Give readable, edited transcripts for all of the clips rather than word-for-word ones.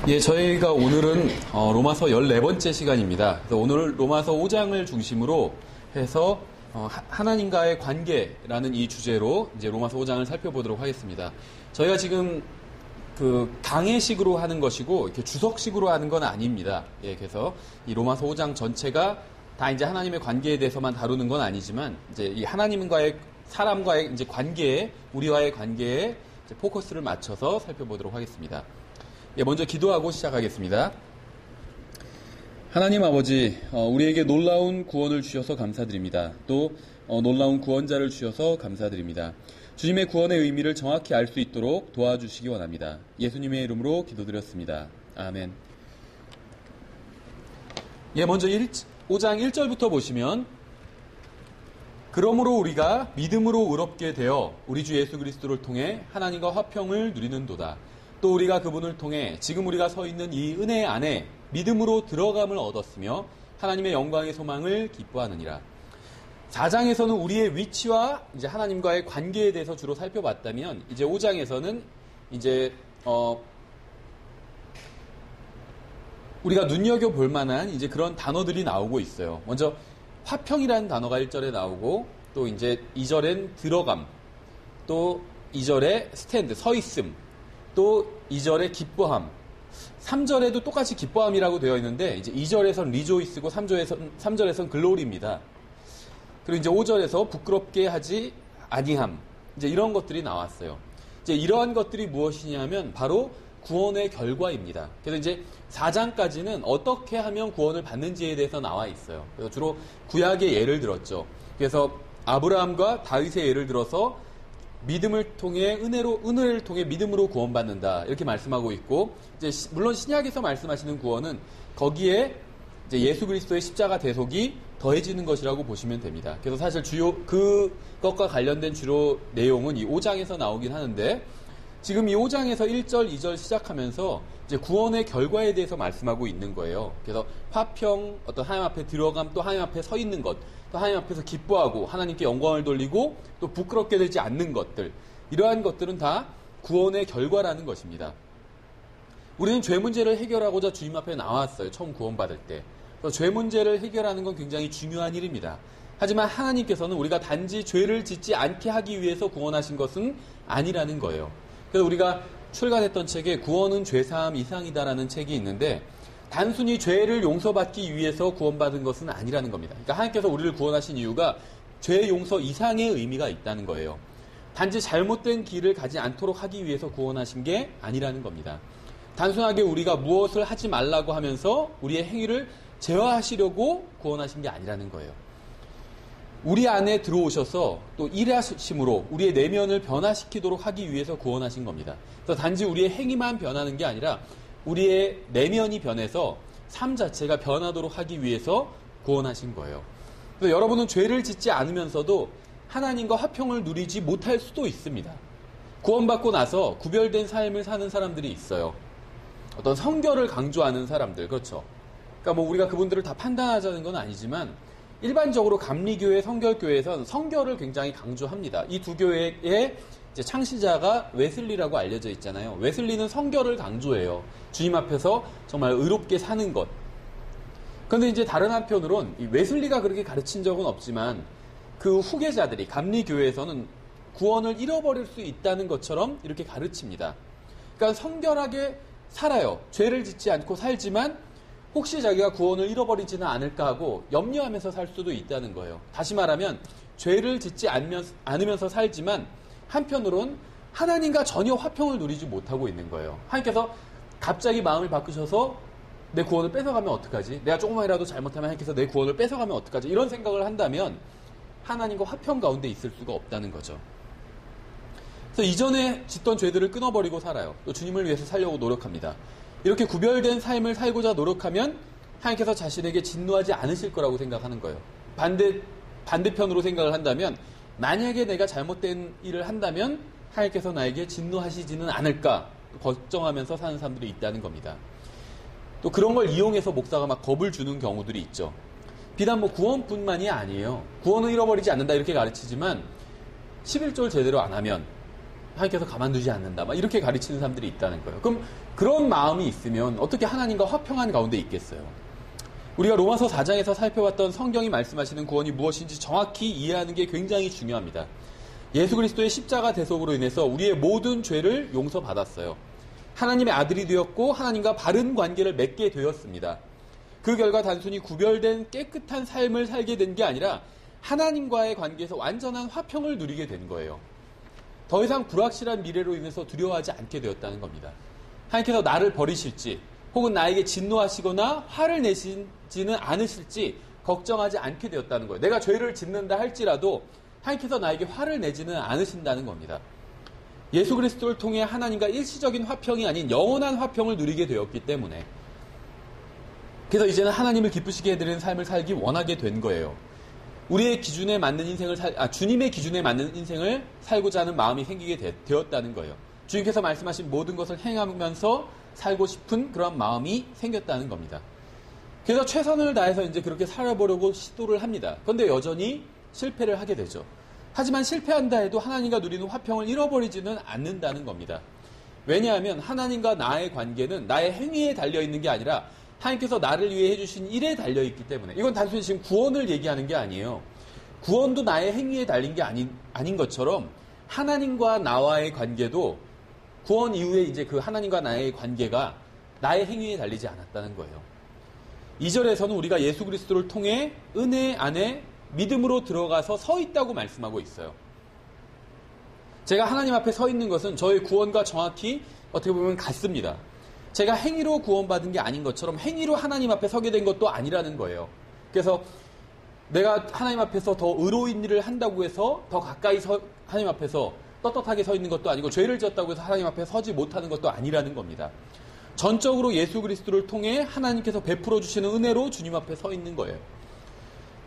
예, 저희가 오늘은 로마서 14번째 시간입니다. 그래서 오늘 로마서 5장을 중심으로 해서 하나님과의 관계라는 이 주제로 이제 로마서 5장을 살펴보도록 하겠습니다. 저희가 지금 그 강해식으로 하는 것이고 이렇게 주석식으로 하는 건 아닙니다. 예, 그래서 이 로마서 5장 전체가 다 이제 하나님의 관계에 대해서만 다루는 건 아니지만 이제 이 하나님과의 사람과의 이제 관계에 우리와의 관계에 이제 포커스를 맞춰서 살펴보도록 하겠습니다. 예, 먼저 기도하고 시작하겠습니다. 하나님 아버지, 우리에게 놀라운 구원을 주셔서 감사드립니다. 또 놀라운 구원자를 주셔서 감사드립니다. 주님의 구원의 의미를 정확히 알 수 있도록 도와주시기 원합니다. 예수님의 이름으로 기도드렸습니다. 아멘. 예, 먼저 5장 1절부터 보시면 그러므로 우리가 믿음으로 의롭게 되어 우리 주 예수 그리스도를 통해 하나님과 화평을 누리는도다. 또 우리가 그분을 통해 지금 우리가 서 있는 이 은혜 안에 믿음으로 들어감을 얻었으며 하나님의 영광의 소망을 기뻐하느니라. 4장에서는 우리의 위치와 이제 하나님과의 관계에 대해서 주로 살펴봤다면 이제 5장에서는 이제 우리가 눈여겨볼 만한 이제 그런 단어들이 나오고 있어요. 먼저 화평이라는 단어가 1절에 나오고 또 이제 2절엔 들어감, 또 2절에 스탠드, 서 있음, 또 2절에 기뻐함, 3절에도 똑같이 기뻐함이라고 되어 있는데 이제 2절에선 리조이스고 3절에선 글로리입니다. 그리고 이제 5절에서 부끄럽게 하지 아니함, 이제 이런 것들이 나왔어요. 이제 이러한 것들이 무엇이냐면 바로 구원의 결과입니다. 그래서 이제 4장까지는 어떻게 하면 구원을 받는지에 대해서 나와 있어요. 그래서 주로 구약의 예를 들었죠. 그래서 아브라함과 다윗의 예를 들어서 믿음을 통해 은혜를 통해 믿음으로 구원받는다 이렇게 말씀하고 있고, 이제 물론 신약에서 말씀하시는 구원은 거기에 이제 예수 그리스도의 십자가 대속이 더해지는 것이라고 보시면 됩니다. 그래서 사실 그것과 관련된 주로 내용은 이 5장에서 나오긴 하는데, 지금 이 5장에서 1절, 2절 시작하면서 이제 구원의 결과에 대해서 말씀하고 있는 거예요. 그래서 화평, 어떤 하나님 앞에 들어감, 또 하나님 앞에 서 있는 것, 또 하나님 앞에서 기뻐하고 하나님께 영광을 돌리고 또 부끄럽게 되지 않는 것들, 이러한 것들은 다 구원의 결과라는 것입니다. 우리는 죄 문제를 해결하고자 주님 앞에 나왔어요. 처음 구원받을 때. 그래서 죄 문제를 해결하는 건 굉장히 중요한 일입니다. 하지만 하나님께서는 우리가 단지 죄를 짓지 않게 하기 위해서 구원하신 것은 아니라는 거예요. 그래서 우리가 출간했던 책에 구원은 죄사함 이상이다라는 책이 있는데, 단순히 죄를 용서받기 위해서 구원받은 것은 아니라는 겁니다. 그러니까 하나님께서 우리를 구원하신 이유가 죄 용서 이상의 의미가 있다는 거예요. 단지 잘못된 길을 가지 않도록 하기 위해서 구원하신 게 아니라는 겁니다. 단순하게 우리가 무엇을 하지 말라고 하면서 우리의 행위를 제어하시려고 구원하신 게 아니라는 거예요. 우리 안에 들어오셔서 또 일하심으로 우리의 내면을 변화시키도록 하기 위해서 구원하신 겁니다. 그래서 단지 우리의 행위만 변하는 게 아니라 우리의 내면이 변해서 삶 자체가 변하도록 하기 위해서 구원하신 거예요. 그래서 여러분은 죄를 짓지 않으면서도 하나님과 화평을 누리지 못할 수도 있습니다. 구원받고 나서 구별된 삶을 사는 사람들이 있어요. 어떤 성결을 강조하는 사람들, 그렇죠. 그러니까 뭐 우리가 그분들을 다 판단하자는 건 아니지만 일반적으로 감리교회, 성결교회에선 성결을 굉장히 강조합니다. 이 두 교회의 이제 창시자가 웨슬리라고 알려져 있잖아요. 웨슬리는 성결을 강조해요. 주님 앞에서 정말 의롭게 사는 것. 그런데 이제 다른 한편으론 이 웨슬리가 그렇게 가르친 적은 없지만 그 후계자들이 감리교회에서는 구원을 잃어버릴 수 있다는 것처럼 이렇게 가르칩니다. 그러니까 성결하게 살아요. 죄를 짓지 않고 살지만 혹시 자기가 구원을 잃어버리지는 않을까 하고 염려하면서 살 수도 있다는 거예요. 다시 말하면 죄를 짓지 않으면서 살지만 한편으로는 하나님과 전혀 화평을 누리지 못하고 있는 거예요. 하나님께서 갑자기 마음을 바꾸셔서 내 구원을 뺏어가면 어떡하지? 내가 조금만이라도 잘못하면 하나님께서 내 구원을 뺏어가면 어떡하지? 이런 생각을 한다면 하나님과 화평 가운데 있을 수가 없다는 거죠. 그래서 이전에 짓던 죄들을 끊어버리고 살아요. 또 주님을 위해서 살려고 노력합니다. 이렇게 구별된 삶을 살고자 노력하면 하나님께서 자신에게 진노하지 않으실 거라고 생각하는 거예요. 반대편으로 생각을 한다면 만약에 내가 잘못된 일을 한다면 하나님께서 나에게 진노하시지는 않을까 걱정하면서 사는 사람들이 있다는 겁니다. 또 그런 걸 이용해서 목사가 막 겁을 주는 경우들이 있죠. 비단 뭐 구원뿐만이 아니에요. 구원을 잃어버리지 않는다 이렇게 가르치지만 11조를 제대로 안 하면 하나님께서 가만두지 않는다. 막 이렇게 가르치는 사람들이 있다는 거예요. 그럼 그런 마음이 있으면 어떻게 하나님과 화평한 가운데 있겠어요? 우리가 로마서 4장에서 살펴봤던 성경이 말씀하시는 구원이 무엇인지 정확히 이해하는 게 굉장히 중요합니다. 예수 그리스도의 십자가 대속으로 인해서 우리의 모든 죄를 용서받았어요. 하나님의 아들이 되었고 하나님과 바른 관계를 맺게 되었습니다. 그 결과 단순히 구별된 깨끗한 삶을 살게 된 게 아니라 하나님과의 관계에서 완전한 화평을 누리게 된 거예요. 더 이상 불확실한 미래로 인해서 두려워하지 않게 되었다는 겁니다. 하나님께서 나를 버리실지 혹은 나에게 진노하시거나 화를 내시지는 않으실지 걱정하지 않게 되었다는 거예요. 내가 죄를 짓는다 할지라도 하나님께서 나에게 화를 내지는 않으신다는 겁니다. 예수 그리스도를 통해 하나님과 일시적인 화평이 아닌 영원한 화평을 누리게 되었기 때문에, 그래서 이제는 하나님을 기쁘시게 해드리는 삶을 살기 원하게 된 거예요. 우리의 기준에 맞는 인생을 주님의 기준에 맞는 인생을 살고자 하는 마음이 생기게 되었다는 거예요. 주님께서 말씀하신 모든 것을 행하면서 살고 싶은 그런 마음이 생겼다는 겁니다. 그래서 최선을 다해서 이제 그렇게 살아보려고 시도를 합니다. 그런데 여전히 실패를 하게 되죠. 하지만 실패한다 해도 하나님과 누리는 화평을 잃어버리지는 않는다는 겁니다. 왜냐하면 하나님과 나의 관계는 나의 행위에 달려있는 게 아니라 하나님께서 나를 위해 해주신 일에 달려있기 때문에, 이건 단순히 지금 구원을 얘기하는 게 아니에요. 구원도 나의 행위에 달린 게 아닌 것처럼 하나님과 나와의 관계도 구원 이후에 이제 그 하나님과 나의 관계가 나의 행위에 달리지 않았다는 거예요. 2절에서는 우리가 예수 그리스도를 통해 은혜 안에 믿음으로 들어가서 서 있다고 말씀하고 있어요. 제가 하나님 앞에 서 있는 것은 저의 구원과 정확히 어떻게 보면 같습니다. 제가 행위로 구원받은 게 아닌 것처럼 행위로 하나님 앞에 서게 된 것도 아니라는 거예요. 그래서 내가 하나님 앞에서 더 의로운 일을 한다고 해서 더 가까이 하나님 앞에서 떳떳하게 서 있는 것도 아니고, 죄를 지었다고 해서 하나님 앞에 서지 못하는 것도 아니라는 겁니다. 전적으로 예수 그리스도를 통해 하나님께서 베풀어 주시는 은혜로 주님 앞에 서 있는 거예요.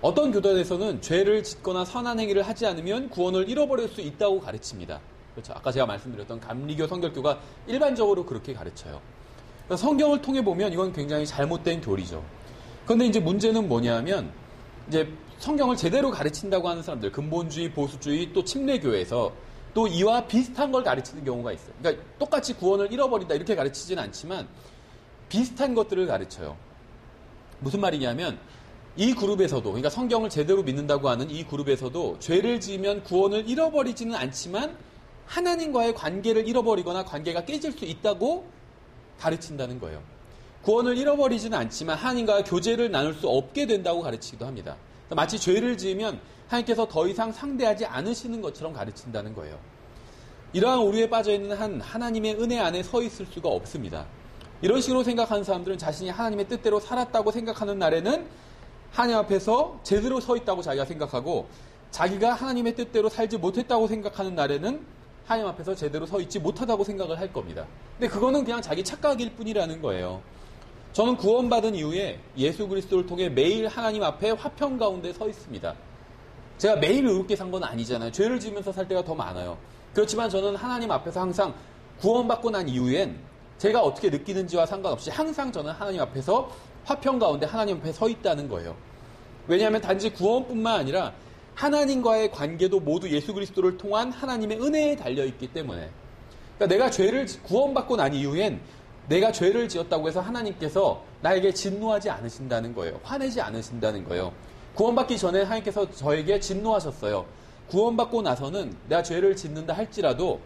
어떤 교단에서는 죄를 짓거나 선한 행위를 하지 않으면 구원을 잃어버릴 수 있다고 가르칩니다. 그렇죠. 아까 제가 말씀드렸던 감리교 성결교가 일반적으로 그렇게 가르쳐요. 성경을 통해 보면 이건 굉장히 잘못된 교리죠. 그런데 이제 문제는 뭐냐면, 이제 성경을 제대로 가르친다고 하는 사람들, 근본주의, 보수주의, 또 침례교에서 또 이와 비슷한 걸 가르치는 경우가 있어요. 그러니까 똑같이 구원을 잃어버린다 이렇게 가르치지는 않지만 비슷한 것들을 가르쳐요. 무슨 말이냐면, 이 그룹에서도, 그러니까 성경을 제대로 믿는다고 하는 이 그룹에서도 죄를 지으면 구원을 잃어버리지는 않지만 하나님과의 관계를 잃어버리거나 관계가 깨질 수 있다고 가르친다는 거예요. 구원을 잃어버리지는 않지만 하나님과 교제를 나눌 수 없게 된다고 가르치기도 합니다. 마치 죄를 지으면 하나님께서 더 이상 상대하지 않으시는 것처럼 가르친다는 거예요. 이러한 오류에 빠져있는 한 하나님의 은혜 안에 서 있을 수가 없습니다. 이런 식으로 생각하는 사람들은 자신이 하나님의 뜻대로 살았다고 생각하는 날에는 하나님 앞에서 제대로 서 있다고 자기가 생각하고, 자기가 하나님의 뜻대로 살지 못했다고 생각하는 날에는 하나님 앞에서 제대로 서 있지 못하다고 생각을 할 겁니다. 근데 그거는 그냥 자기 착각일 뿐이라는 거예요. 저는 구원받은 이후에 예수 그리스도를 통해 매일 하나님 앞에 화평 가운데 서 있습니다. 제가 매일 의롭게 산 건 아니잖아요. 죄를 지으면서 살 때가 더 많아요. 그렇지만 저는 하나님 앞에서 항상 구원받고 난 이후엔 제가 어떻게 느끼는지와 상관없이 항상 저는 하나님 앞에서 화평 가운데 하나님 앞에 서 있다는 거예요. 왜냐하면 단지 구원뿐만 아니라 하나님과의 관계도 모두 예수 그리스도를 통한 하나님의 은혜에 달려있기 때문에, 그러니까 내가 구원받고 난 이후엔 내가 죄를 지었다고 해서 하나님께서 나에게 진노하지 않으신다는 거예요. 화내지 않으신다는 거예요. 구원받기 전에 하나님께서 저에게 진노하셨어요. 구원받고 나서는 내가 죄를 짓는다 할지라도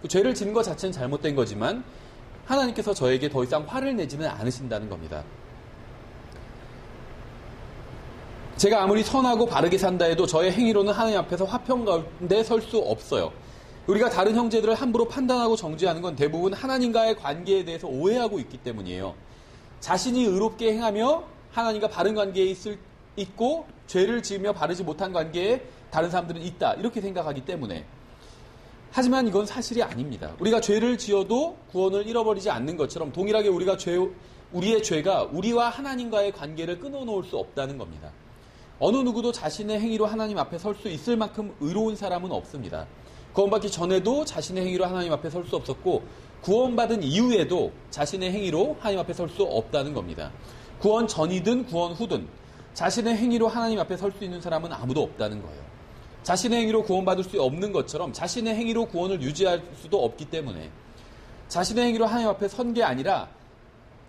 그 죄를 짓는 것 자체는 잘못된 거지만 하나님께서 저에게 더 이상 화를 내지는 않으신다는 겁니다. 제가 아무리 선하고 바르게 산다 해도 저의 행위로는 하나님 앞에서 화평 가운데 설 수 없어요. 우리가 다른 형제들을 함부로 판단하고 정죄하는 건 대부분 하나님과의 관계에 대해서 오해하고 있기 때문이에요. 자신이 의롭게 행하며 하나님과 바른 관계에 있고 죄를 지으며 바르지 못한 관계에 다른 사람들은 있다, 이렇게 생각하기 때문에. 하지만 이건 사실이 아닙니다. 우리가 죄를 지어도 구원을 잃어버리지 않는 것처럼 동일하게 우리의 죄가 우리와 하나님과의 관계를 끊어놓을 수 없다는 겁니다. 어느 누구도 자신의 행위로 하나님 앞에 설 수 있을 만큼 의로운 사람은 없습니다. 구원받기 전에도 자신의 행위로 하나님 앞에 설 수 없었고, 구원받은 이후에도 자신의 행위로 하나님 앞에 설 수 없다는 겁니다. 구원 전이든 구원 후든 자신의 행위로 하나님 앞에 설 수 있는 사람은 아무도 없다는 거예요. 자신의 행위로 구원받을 수 없는 것처럼 자신의 행위로 구원을 유지할 수도 없기 때문에 자신의 행위로 하나님 앞에 선 게 아니라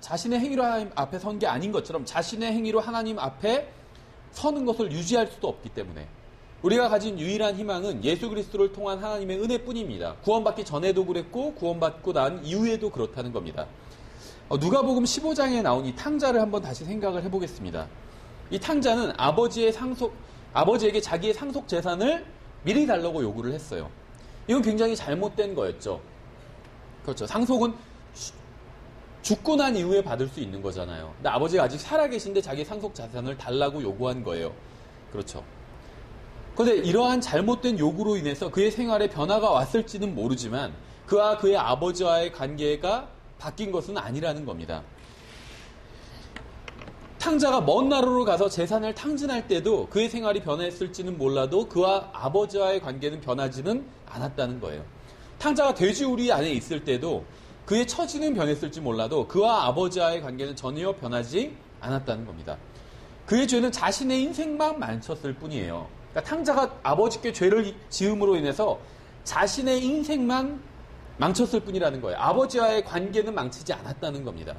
자신의 행위로 하나님 앞에 선 게 아닌 것처럼 자신의 행위로 하나님 앞에 서는 것을 유지할 수도 없기 때문에 우리가 가진 유일한 희망은 예수 그리스도를 통한 하나님의 은혜뿐입니다. 구원받기 전에도 그랬고 구원받고 난 이후에도 그렇다는 겁니다. 누가복음 15장에 나온 이 탕자를 한번 다시 생각을 해보겠습니다. 이 탕자는 아버지에게 자기의 상속 재산을 미리 달라고 요구를 했어요. 이건 굉장히 잘못된 거였죠. 그렇죠. 상속은 죽고 난 이후에 받을 수 있는 거잖아요. 근데 아버지가 아직 살아계신데 자기 상속 재산을 달라고 요구한 거예요. 그렇죠. 그런데 이러한 잘못된 요구로 인해서 그의 생활에 변화가 왔을지는 모르지만 그와 그의 아버지와의 관계가 바뀐 것은 아니라는 겁니다. 탕자가 먼 나라로 가서 재산을 탕진할 때도 그의 생활이 변했을지는 몰라도 그와 아버지와의 관계는 변하지는 않았다는 거예요. 탕자가 돼지우리 안에 있을 때도 그의 처지는 변했을지 몰라도 그와 아버지와의 관계는 전혀 변하지 않았다는 겁니다. 그의 죄는 자신의 인생만 망쳤을 뿐이에요. 그러니까 탕자가 아버지께 죄를 지음으로 인해서 자신의 인생만 망쳤을 뿐이라는 거예요. 아버지와의 관계는 망치지 않았다는 겁니다.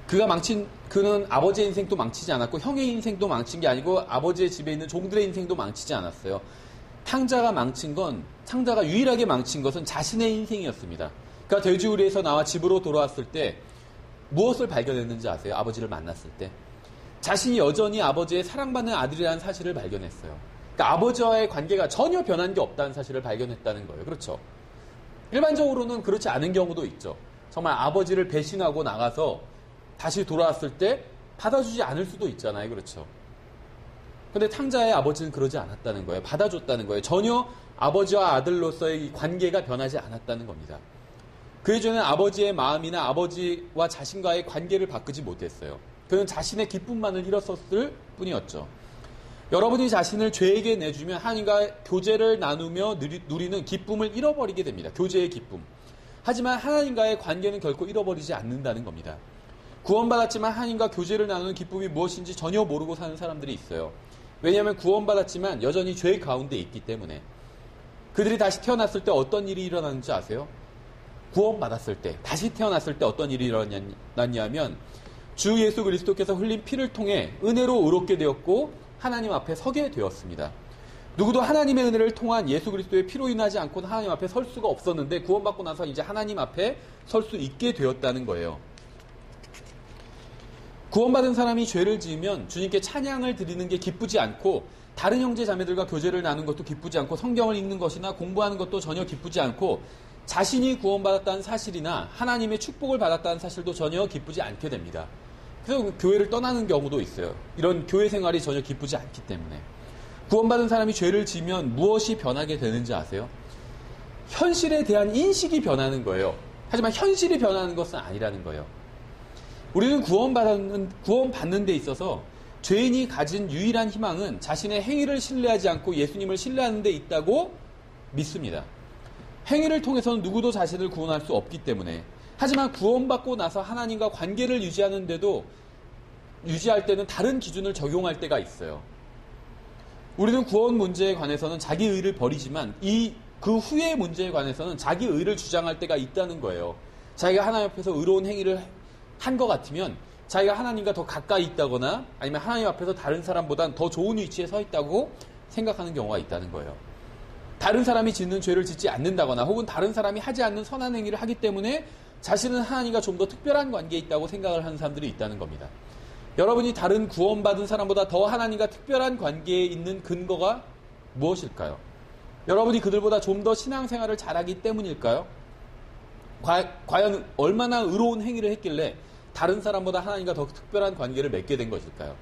그는 아버지의 인생도 망치지 않았고 형의 인생도 망친 게 아니고 아버지의 집에 있는 종들의 인생도 망치지 않았어요. 탕자가 유일하게 망친 것은 자신의 인생이었습니다. 그러니까 돼지우리에서 나와 집으로 돌아왔을 때 무엇을 발견했는지 아세요? 아버지를 만났을 때. 자신이 여전히 아버지의 사랑받는 아들이라는 사실을 발견했어요. 그러니까 아버지와의 관계가 전혀 변한 게 없다는 사실을 발견했다는 거예요. 그렇죠? 일반적으로는 그렇지 않은 경우도 있죠. 정말 아버지를 배신하고 나가서 다시 돌아왔을 때 받아주지 않을 수도 있잖아요. 그렇죠? 근데 탕자의 아버지는 그러지 않았다는 거예요. 받아줬다는 거예요. 전혀 아버지와 아들로서의 이 관계가 변하지 않았다는 겁니다. 그의 죄는 아버지의 마음이나 아버지와 자신과의 관계를 바꾸지 못했어요. 그는 자신의 기쁨만을 잃었었을 뿐이었죠. 여러분이 자신을 죄에게 내주면 하나님과 교제를 나누며 누리는 기쁨을 잃어버리게 됩니다. 교제의 기쁨. 하지만 하나님과의 관계는 결코 잃어버리지 않는다는 겁니다. 구원받았지만 하나님과 교제를 나누는 기쁨이 무엇인지 전혀 모르고 사는 사람들이 있어요. 왜냐하면 구원받았지만 여전히 죄 가운데 있기 때문에. 그들이 다시 태어났을 때 어떤 일이 일어나는지 아세요? 구원받았을 때, 다시 태어났을 때 어떤 일이 일어났냐면 주 예수 그리스도께서 흘린 피를 통해 은혜로 의롭게 되었고 하나님 앞에 서게 되었습니다. 누구도 하나님의 은혜를 통한 예수 그리스도의 피로 인하지 않고는 하나님 앞에 설 수가 없었는데 구원받고 나서 이제 하나님 앞에 설 수 있게 되었다는 거예요. 구원받은 사람이 죄를 지으면 주님께 찬양을 드리는 게 기쁘지 않고 다른 형제 자매들과 교제를 나누는 것도 기쁘지 않고 성경을 읽는 것이나 공부하는 것도 전혀 기쁘지 않고 자신이 구원받았다는 사실이나 하나님의 축복을 받았다는 사실도 전혀 기쁘지 않게 됩니다. 그래서 교회를 떠나는 경우도 있어요. 이런 교회 생활이 전혀 기쁘지 않기 때문에. 구원받은 사람이 죄를 지으면 무엇이 변하게 되는지 아세요? 현실에 대한 인식이 변하는 거예요. 하지만 현실이 변하는 것은 아니라는 거예요. 우리는 구원받는 데 있어서 죄인이 가진 유일한 희망은 자신의 행위를 신뢰하지 않고 예수님을 신뢰하는 데 있다고 믿습니다. 행위를 통해서는 누구도 자신을 구원할 수 없기 때문에. 하지만 구원받고 나서 하나님과 관계를 유지할 때는 다른 기준을 적용할 때가 있어요. 우리는 구원 문제에 관해서는 자기 의를 버리지만 그 후의 문제에 관해서는 자기 의를 주장할 때가 있다는 거예요. 자기가 하나님 앞에서 의로운 행위를 한 것 같으면 자기가 하나님과 더 가까이 있다거나 아니면 하나님 앞에서 다른 사람보다 더 좋은 위치에 서 있다고 생각하는 경우가 있다는 거예요. 다른 사람이 짓는 죄를 짓지 않는다거나 혹은 다른 사람이 하지 않는 선한 행위를 하기 때문에 자신은 하나님과 좀 더 특별한 관계에 있다고 생각을 하는 사람들이 있다는 겁니다. 여러분이 다른 구원받은 사람보다 더 하나님과 특별한 관계에 있는 근거가 무엇일까요? 여러분이 그들보다 좀 더 신앙생활을 잘하기 때문일까요? 과연 얼마나 의로운 행위를 했길래 다른 사람보다 하나님과 더 특별한 관계를 맺게 된 것일까요?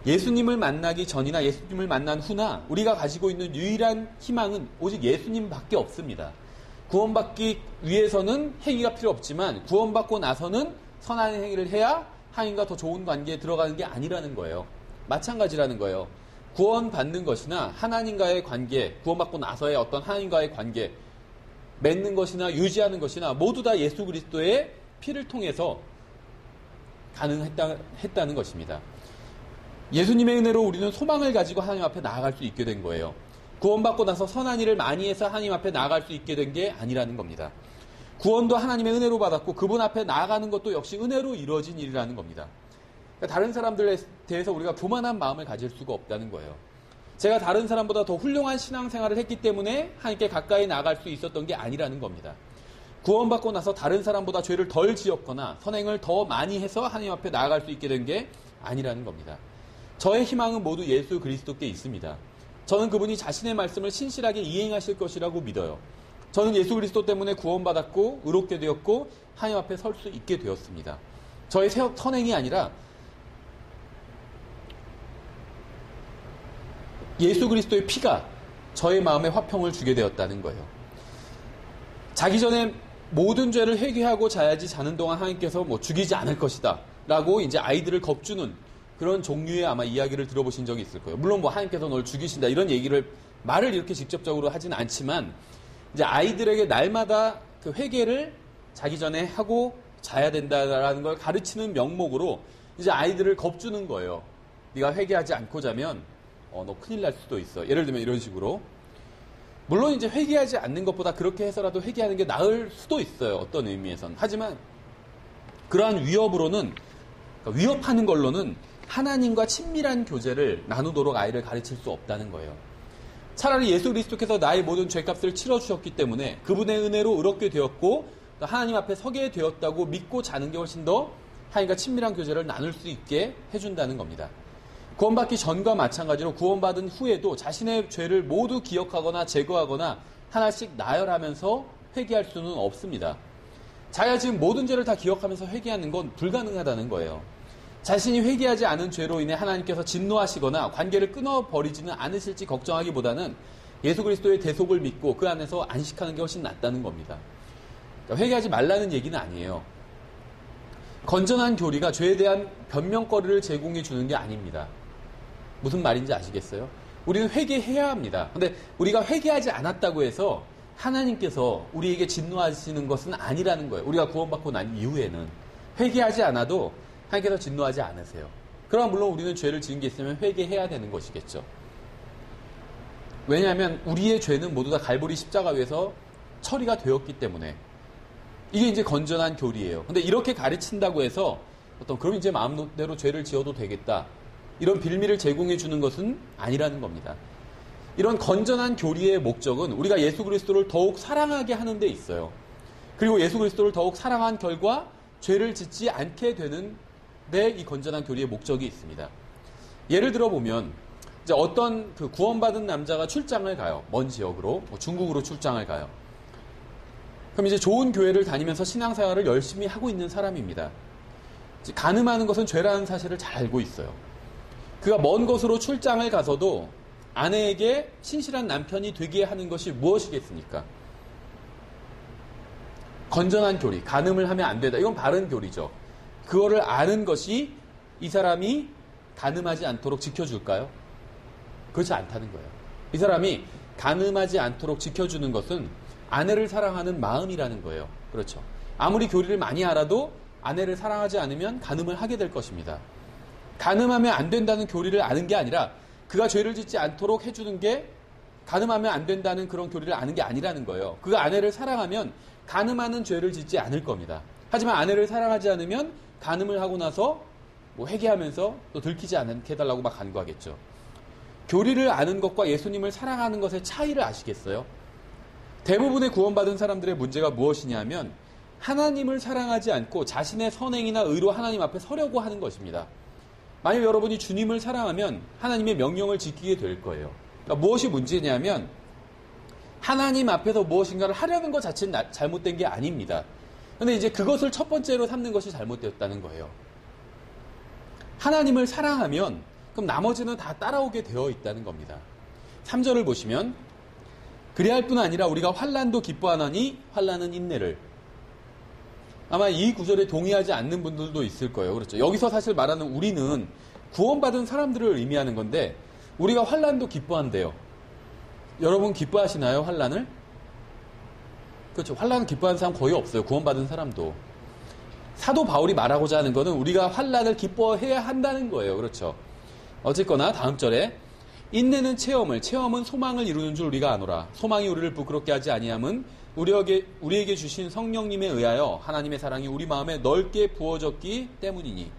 예수님을 만나기 전이나 예수님을 만난 후나 우리가 가지고 있는 유일한 희망은 오직 예수님밖에 없습니다. 구원받기 위해서는 행위가 필요 없지만 구원받고 나서는 선한 행위를 해야 하나님과 더 좋은 관계에 들어가는 게 아니라는 거예요. 마찬가지라는 거예요. 구원받는 것이나 하나님과의 관계, 구원받고 나서의 어떤 하나님과의 관계 맺는 것이나 유지하는 것이나 모두 다 예수 그리스도의 피를 통해서 가능했다는 것입니다. 예수님의 은혜로 우리는 소망을 가지고 하나님 앞에 나아갈 수 있게 된 거예요. 구원받고 나서 선한 일을 많이 해서 하나님 앞에 나아갈 수 있게 된 게 아니라는 겁니다. 구원도 하나님의 은혜로 받았고 그분 앞에 나아가는 것도 역시 은혜로 이루어진 일이라는 겁니다. 그러니까 다른 사람들에 대해서 우리가 교만한 마음을 가질 수가 없다는 거예요. 제가 다른 사람보다 더 훌륭한 신앙생활을 했기 때문에 하나님께 가까이 나아갈 수 있었던 게 아니라는 겁니다. 구원받고 나서 다른 사람보다 죄를 덜 지었거나 선행을 더 많이 해서 하나님 앞에 나아갈 수 있게 된 게 아니라는 겁니다. 저의 희망은 모두 예수 그리스도께 있습니다. 저는 그분이 자신의 말씀을 신실하게 이행하실 것이라고 믿어요. 저는 예수 그리스도 때문에 구원받았고 의롭게 되었고 하나님 앞에 설 수 있게 되었습니다. 저의 선행이 아니라 예수 그리스도의 피가 저의 마음에 화평을 주게 되었다는 거예요. 자기 전에 모든 죄를 회개하고 자야지 자는 동안 하나님께서 죽이지 않을 것이다 라고 이제 아이들을 겁주는 그런 종류의 아마 이야기를 들어보신 적이 있을 거예요. 물론 하나님께서 널 죽이신다 이런 말을 이렇게 직접적으로 하진 않지만 이제 아이들에게 날마다 그 회개를 자기 전에 하고 자야 된다라는 걸 가르치는 명목으로 이제 아이들을 겁주는 거예요. 네가 회개하지 않고 자면 너 큰일 날 수도 있어. 예를 들면 이런 식으로. 물론 이제 회개하지 않는 것보다 그렇게 해서라도 회개하는 게 나을 수도 있어요. 어떤 의미에선. 하지만 그러한 위협으로는 그러니까 위협하는 걸로는 하나님과 친밀한 교제를 나누도록 아이를 가르칠 수 없다는 거예요. 차라리 예수 그리스도께서 나의 모든 죄값을 치러주셨기 때문에 그분의 은혜로 의롭게 되었고 하나님 앞에 서게 되었다고 믿고 자는 게 훨씬 더 하나님과 친밀한 교제를 나눌 수 있게 해준다는 겁니다. 구원받기 전과 마찬가지로 구원받은 후에도 자신의 죄를 모두 기억하거나 제거하거나 하나씩 나열하면서 회개할 수는 없습니다. 자기가 지금 모든 죄를 다 기억하면서 회개하는 건 불가능하다는 거예요. 자신이 회개하지 않은 죄로 인해 하나님께서 진노하시거나 관계를 끊어버리지는 않으실지 걱정하기보다는 예수 그리스도의 대속을 믿고 그 안에서 안식하는 게 훨씬 낫다는 겁니다. 그러니까 회개하지 말라는 얘기는 아니에요. 건전한 교리가 죄에 대한 변명거리를 제공해 주는 게 아닙니다. 무슨 말인지 아시겠어요? 우리는 회개해야 합니다. 근데 우리가 회개하지 않았다고 해서 하나님께서 우리에게 진노하시는 것은 아니라는 거예요. 우리가 구원받고 난 이후에는 회개하지 않아도 하나님께서 진노하지 않으세요. 그러나 물론 우리는 죄를 지은 게 있으면 회개해야 되는 것이겠죠. 왜냐하면 우리의 죄는 모두 다 갈보리 십자가 위에서 처리가 되었기 때문에 이게 이제 건전한 교리예요. 근데 이렇게 가르친다고 해서 그럼 이제 마음대로 죄를 지어도 되겠다. 이런 빌미를 제공해 주는 것은 아니라는 겁니다. 이런 건전한 교리의 목적은 우리가 예수 그리스도를 더욱 사랑하게 하는 데 있어요. 그리고 예수 그리스도를 더욱 사랑한 결과 죄를 짓지 않게 되는 데 이 건전한 교리의 목적이 있습니다. 예를 들어 보면 이제 어떤 그 구원받은 남자가 출장을 가요. 먼 지역으로 중국으로 출장을 가요. 그럼 이제 좋은 교회를 다니면서 신앙생활을 열심히 하고 있는 사람입니다. 간음하는 것은 죄라는 사실을 잘 알고 있어요. 그가 먼 곳으로 출장을 가서도 아내에게 신실한 남편이 되게 하는 것이 무엇이겠습니까? 건전한 교리, 간음을 하면 안 된다. 이건 바른 교리죠. 그거를 아는 것이 이 사람이 간음하지 않도록 지켜줄까요? 그렇지 않다는 거예요. 이 사람이 간음하지 않도록 지켜주는 것은 아내를 사랑하는 마음이라는 거예요. 그렇죠. 아무리 교리를 많이 알아도 아내를 사랑하지 않으면 간음을 하게 될 것입니다. 간음하면 안 된다는 교리를 아는 게 아니라 그가 죄를 짓지 않도록 해주는 게 간음하면 안 된다는 그런 교리를 아는 게 아니라는 거예요. 그가 아내를 사랑하면 간음하는 죄를 짓지 않을 겁니다. 하지만 아내를 사랑하지 않으면 간음을 하고 나서 회개하면서 또 들키지 않게 해달라고 막 간구하겠죠. 교리를 아는 것과 예수님을 사랑하는 것의 차이를 아시겠어요? 대부분의 구원받은 사람들의 문제가 무엇이냐면 하나님을 사랑하지 않고 자신의 선행이나 의로 하나님 앞에 서려고 하는 것입니다. 만약 여러분이 주님을 사랑하면 하나님의 명령을 지키게 될 거예요. 그러니까 무엇이 문제냐면 하나님 앞에서 무엇인가를 하려는 것 자체는 잘못된 게 아닙니다. 그런데 이제 그것을 첫 번째로 삼는 것이 잘못되었다는 거예요. 하나님을 사랑하면 그럼 나머지는 다 따라오게 되어 있다는 겁니다. 3절을 보시면 그리할 뿐 아니라 우리가 환난도 기뻐하나니 환난은 인내를. 아마 이 구절에 동의하지 않는 분들도 있을 거예요. 그렇죠. 여기서 사실 말하는 우리는 구원받은 사람들을 의미하는 건데 우리가 환난도 기뻐한대요. 여러분 기뻐하시나요? 환난을? 그렇죠. 환난을 기뻐하는 사람 거의 없어요. 구원받은 사람도. 사도 바울이 말하고자 하는 것은 우리가 환난을 기뻐해야 한다는 거예요. 그렇죠. 어쨌거나 다음 절에 인내는 체험은 소망을 이루는 줄 우리가 아노라. 소망이 우리를 부끄럽게 하지 아니함은 우리에게 주신 성령님에 의하여 하나님의 사랑이 우리 마음에 넓게 부어졌기 때문이니.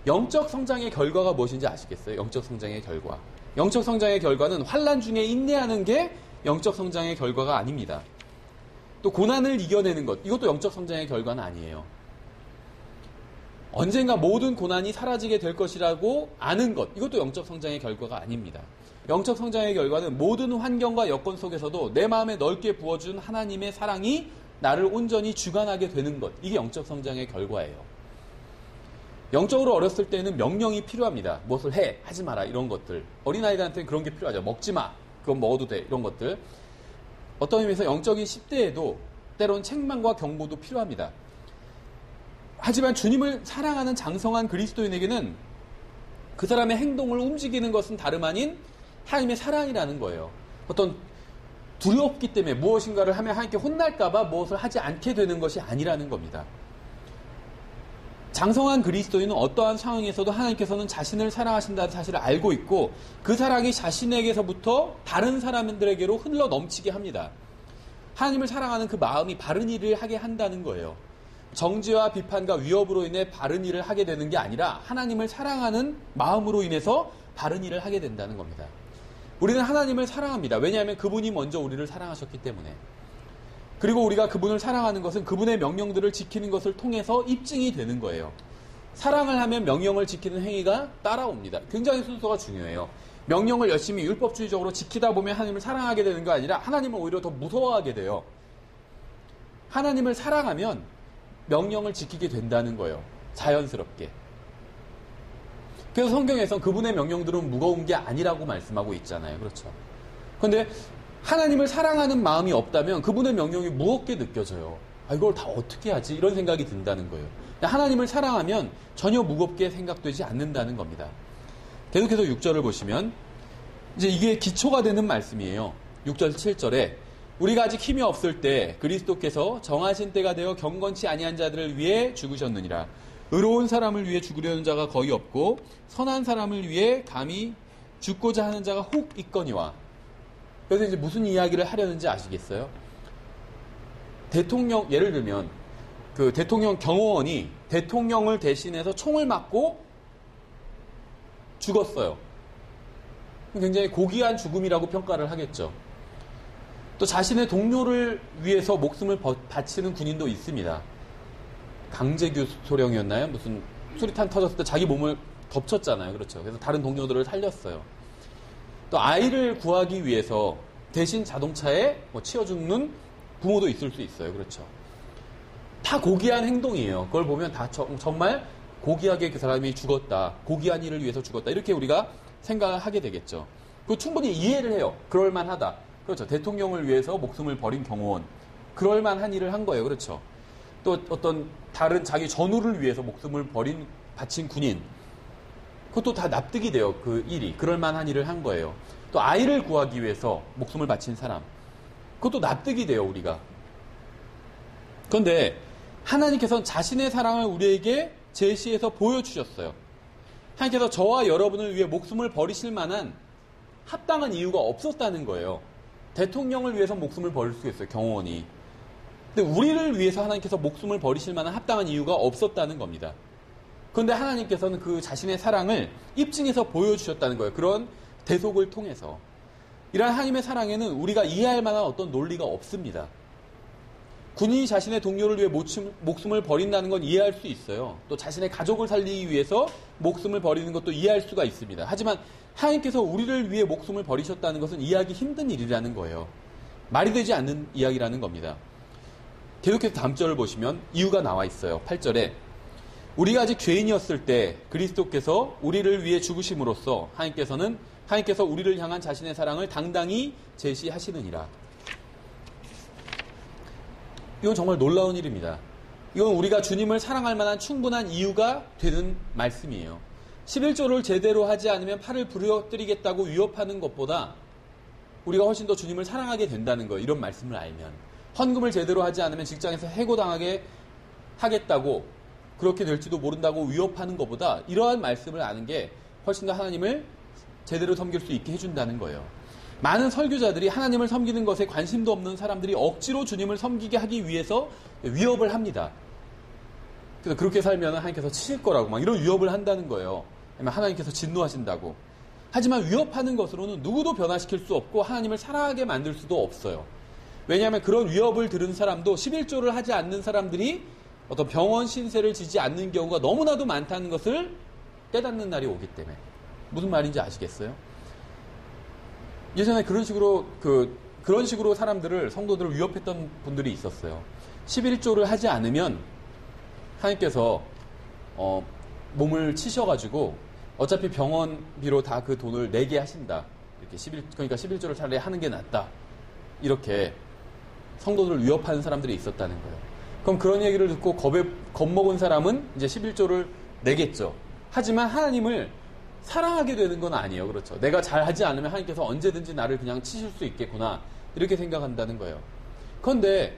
영적 성장의 결과가 무엇인지 아시겠어요? 영적 성장의 결과. 영적 성장의 결과는 환난 중에 인내하는 게 영적 성장의 결과가 아닙니다. 또 고난을 이겨내는 것, 이것도 영적 성장의 결과는 아니에요. 언젠가 모든 고난이 사라지게 될 것이라고 아는 것, 이것도 영적 성장의 결과가 아닙니다. 영적 성장의 결과는 모든 환경과 여건 속에서도 내 마음에 넓게 부어준 하나님의 사랑이 나를 온전히 주관하게 되는 것, 이게 영적 성장의 결과예요. 영적으로 어렸을 때는 명령이 필요합니다. 무엇을 해, 하지 마라, 이런 것들. 어린아이들한테는 그런 게 필요하죠. 먹지 마, 그건 먹어도 돼, 이런 것들. 어떤 의미에서 영적인 10대에도 때론 책망과 경고도 필요합니다. 하지만 주님을 사랑하는 장성한 그리스도인에게는 그 사람의 행동을 움직이는 것은 다름 아닌 하나님의 사랑이라는 거예요. 어떤 두렵기 때문에 무엇인가를 하면 하나님께 혼날까봐 무엇을 하지 않게 되는 것이 아니라는 겁니다. 장성한 그리스도인은 어떠한 상황에서도 하나님께서는 자신을 사랑하신다는 사실을 알고 있고 그 사랑이 자신에게서부터 다른 사람들에게로 흘러 넘치게 합니다. 하나님을 사랑하는 그 마음이 바른 일을 하게 한다는 거예요. 정죄와 비판과 위협으로 인해 바른 일을 하게 되는 게 아니라 하나님을 사랑하는 마음으로 인해서 바른 일을 하게 된다는 겁니다. 우리는 하나님을 사랑합니다. 왜냐하면 그분이 먼저 우리를 사랑하셨기 때문에. 그리고 우리가 그분을 사랑하는 것은 그분의 명령들을 지키는 것을 통해서 입증이 되는 거예요. 사랑을 하면 명령을 지키는 행위가 따라옵니다. 굉장히 순서가 중요해요. 명령을 열심히 율법주의적으로 지키다 보면 하나님을 사랑하게 되는 거 아니라 하나님을 오히려 더 무서워하게 돼요. 하나님을 사랑하면 명령을 지키게 된다는 거예요. 자연스럽게. 그래서 성경에서 그분의 명령들은 무거운 게 아니라고 말씀하고 있잖아요. 그렇죠. 그런데 하나님을 사랑하는 마음이 없다면 그분의 명령이 무겁게 느껴져요. 이걸 다 어떻게 하지? 이런 생각이 든다는 거예요. 하나님을 사랑하면 전혀 무겁게 생각되지 않는다는 겁니다. 계속해서 6절을 보시면 이제 이게 기초가 되는 말씀이에요. 6절 7절에 우리가 아직 힘이 없을 때 그리스도께서 정하신 때가 되어 경건치 아니한 자들을 위해 죽으셨느니라. 의로운 사람을 위해 죽으려는 자가 거의 없고 선한 사람을 위해 감히 죽고자 하는 자가 혹 있거니와. 그래서 이제 무슨 이야기를 하려는지 아시겠어요? 대통령, 예를 들면 그 대통령 경호원이 대통령을 대신해서 총을 맞고 죽었어요. 굉장히 고귀한 죽음이라고 평가를 하겠죠. 또 자신의 동료를 위해서 목숨을 바치는 군인도 있습니다. 강제규 소령이었나요? 무슨 수리탄 터졌을 때 자기 몸을 덮쳤잖아요. 그렇죠. 그래서 다른 동료들을 살렸어요. 또 아이를 구하기 위해서 대신 자동차에 치여 죽는 부모도 있을 수 있어요. 그렇죠. 다 고귀한 행동이에요. 그걸 보면 다 정말 고귀하게 그 사람이 죽었다. 고귀한 일을 위해서 죽었다. 이렇게 우리가 생각을 하게 되겠죠. 그 충분히 이해를 해요. 그럴만하다. 그렇죠. 대통령을 위해서 목숨을 버린 경호원. 그럴만한 일을 한 거예요. 그렇죠. 또 어떤 다른 자기 전우를 위해서 목숨을 바친 군인. 그것도 다 납득이 돼요. 그 일이. 그럴만한 일을 한 거예요. 또 아이를 구하기 위해서 목숨을 바친 사람. 그것도 납득이 돼요. 우리가. 그런데 하나님께서는 자신의 사랑을 우리에게 제시해서 보여주셨어요. 하나님께서 저와 여러분을 위해 목숨을 버리실 만한 합당한 이유가 없었다는 거예요. 대통령을 위해서 목숨을 버릴 수 있어요. 경호원이. 근데 우리를 위해서 하나님께서 목숨을 버리실 만한 합당한 이유가 없었다는 겁니다. 그런데 하나님께서는 그 자신의 사랑을 입증해서 보여주셨다는 거예요. 그런 대속을 통해서. 이러한 하나님의 사랑에는 우리가 이해할 만한 어떤 논리가 없습니다. 군인이 자신의 동료를 위해 목숨을 버린다는 건 이해할 수 있어요. 또 자신의 가족을 살리기 위해서 목숨을 버리는 것도 이해할 수가 있습니다. 하지만 하나님께서 우리를 위해 목숨을 버리셨다는 것은 이해하기 힘든 일이라는 거예요. 말이 되지 않는 이야기라는 겁니다. 계속해서 다음 절을 보시면 이유가 나와 있어요. 8절에 우리가 아직 죄인이었을 때 그리스도께서 우리를 위해 죽으심으로써 하나님께서 우리를 향한 자신의 사랑을 당당히 제시하시느니라. 이건 정말 놀라운 일입니다. 이건 우리가 주님을 사랑할 만한 충분한 이유가 되는 말씀이에요. 11조를 제대로 하지 않으면 팔을 부러뜨리겠다고 위협하는 것보다 우리가 훨씬 더 주님을 사랑하게 된다는 거예요. 이런 말씀을 알면. 헌금을 제대로 하지 않으면 직장에서 해고당하게 하겠다고 그렇게 될지도 모른다고 위협하는 것보다 이러한 말씀을 아는 게 훨씬 더 하나님을 제대로 섬길 수 있게 해준다는 거예요. 많은 설교자들이 하나님을 섬기는 것에 관심도 없는 사람들이 억지로 주님을 섬기게 하기 위해서 위협을 합니다. 그래서 그렇게 살면 하나님께서 치실 거라고 막 이런 위협을 한다는 거예요. 아니면 하나님께서 진노하신다고. 하지만 위협하는 것으로는 누구도 변화시킬 수 없고 하나님을 사랑하게 만들 수도 없어요. 왜냐하면 그런 위협을 들은 사람도 11조를 하지 않는 사람들이 어떤 병원 신세를 지지 않는 경우가 너무나도 많다는 것을 깨닫는 날이 오기 때문에. 무슨 말인지 아시겠어요? 예전에 그런 식으로 사람들을, 성도들을 위협했던 분들이 있었어요. 11조를 하지 않으면 하나님께서 몸을 치셔가지고 어차피 병원비로 다 그 돈을 내게 하신다. 그러니까 11조를 차라리 하는 게 낫다. 이렇게 성도들을 위협하는 사람들이 있었다는 거예요. 그럼 그런 얘기를 듣고 겁먹은 사람은 이제 11조를 내겠죠. 하지만 하나님을 사랑하게 되는 건 아니에요. 그렇죠. 내가 잘하지 않으면 하나님께서 언제든지 나를 그냥 치실 수 있겠구나. 이렇게 생각한다는 거예요. 그런데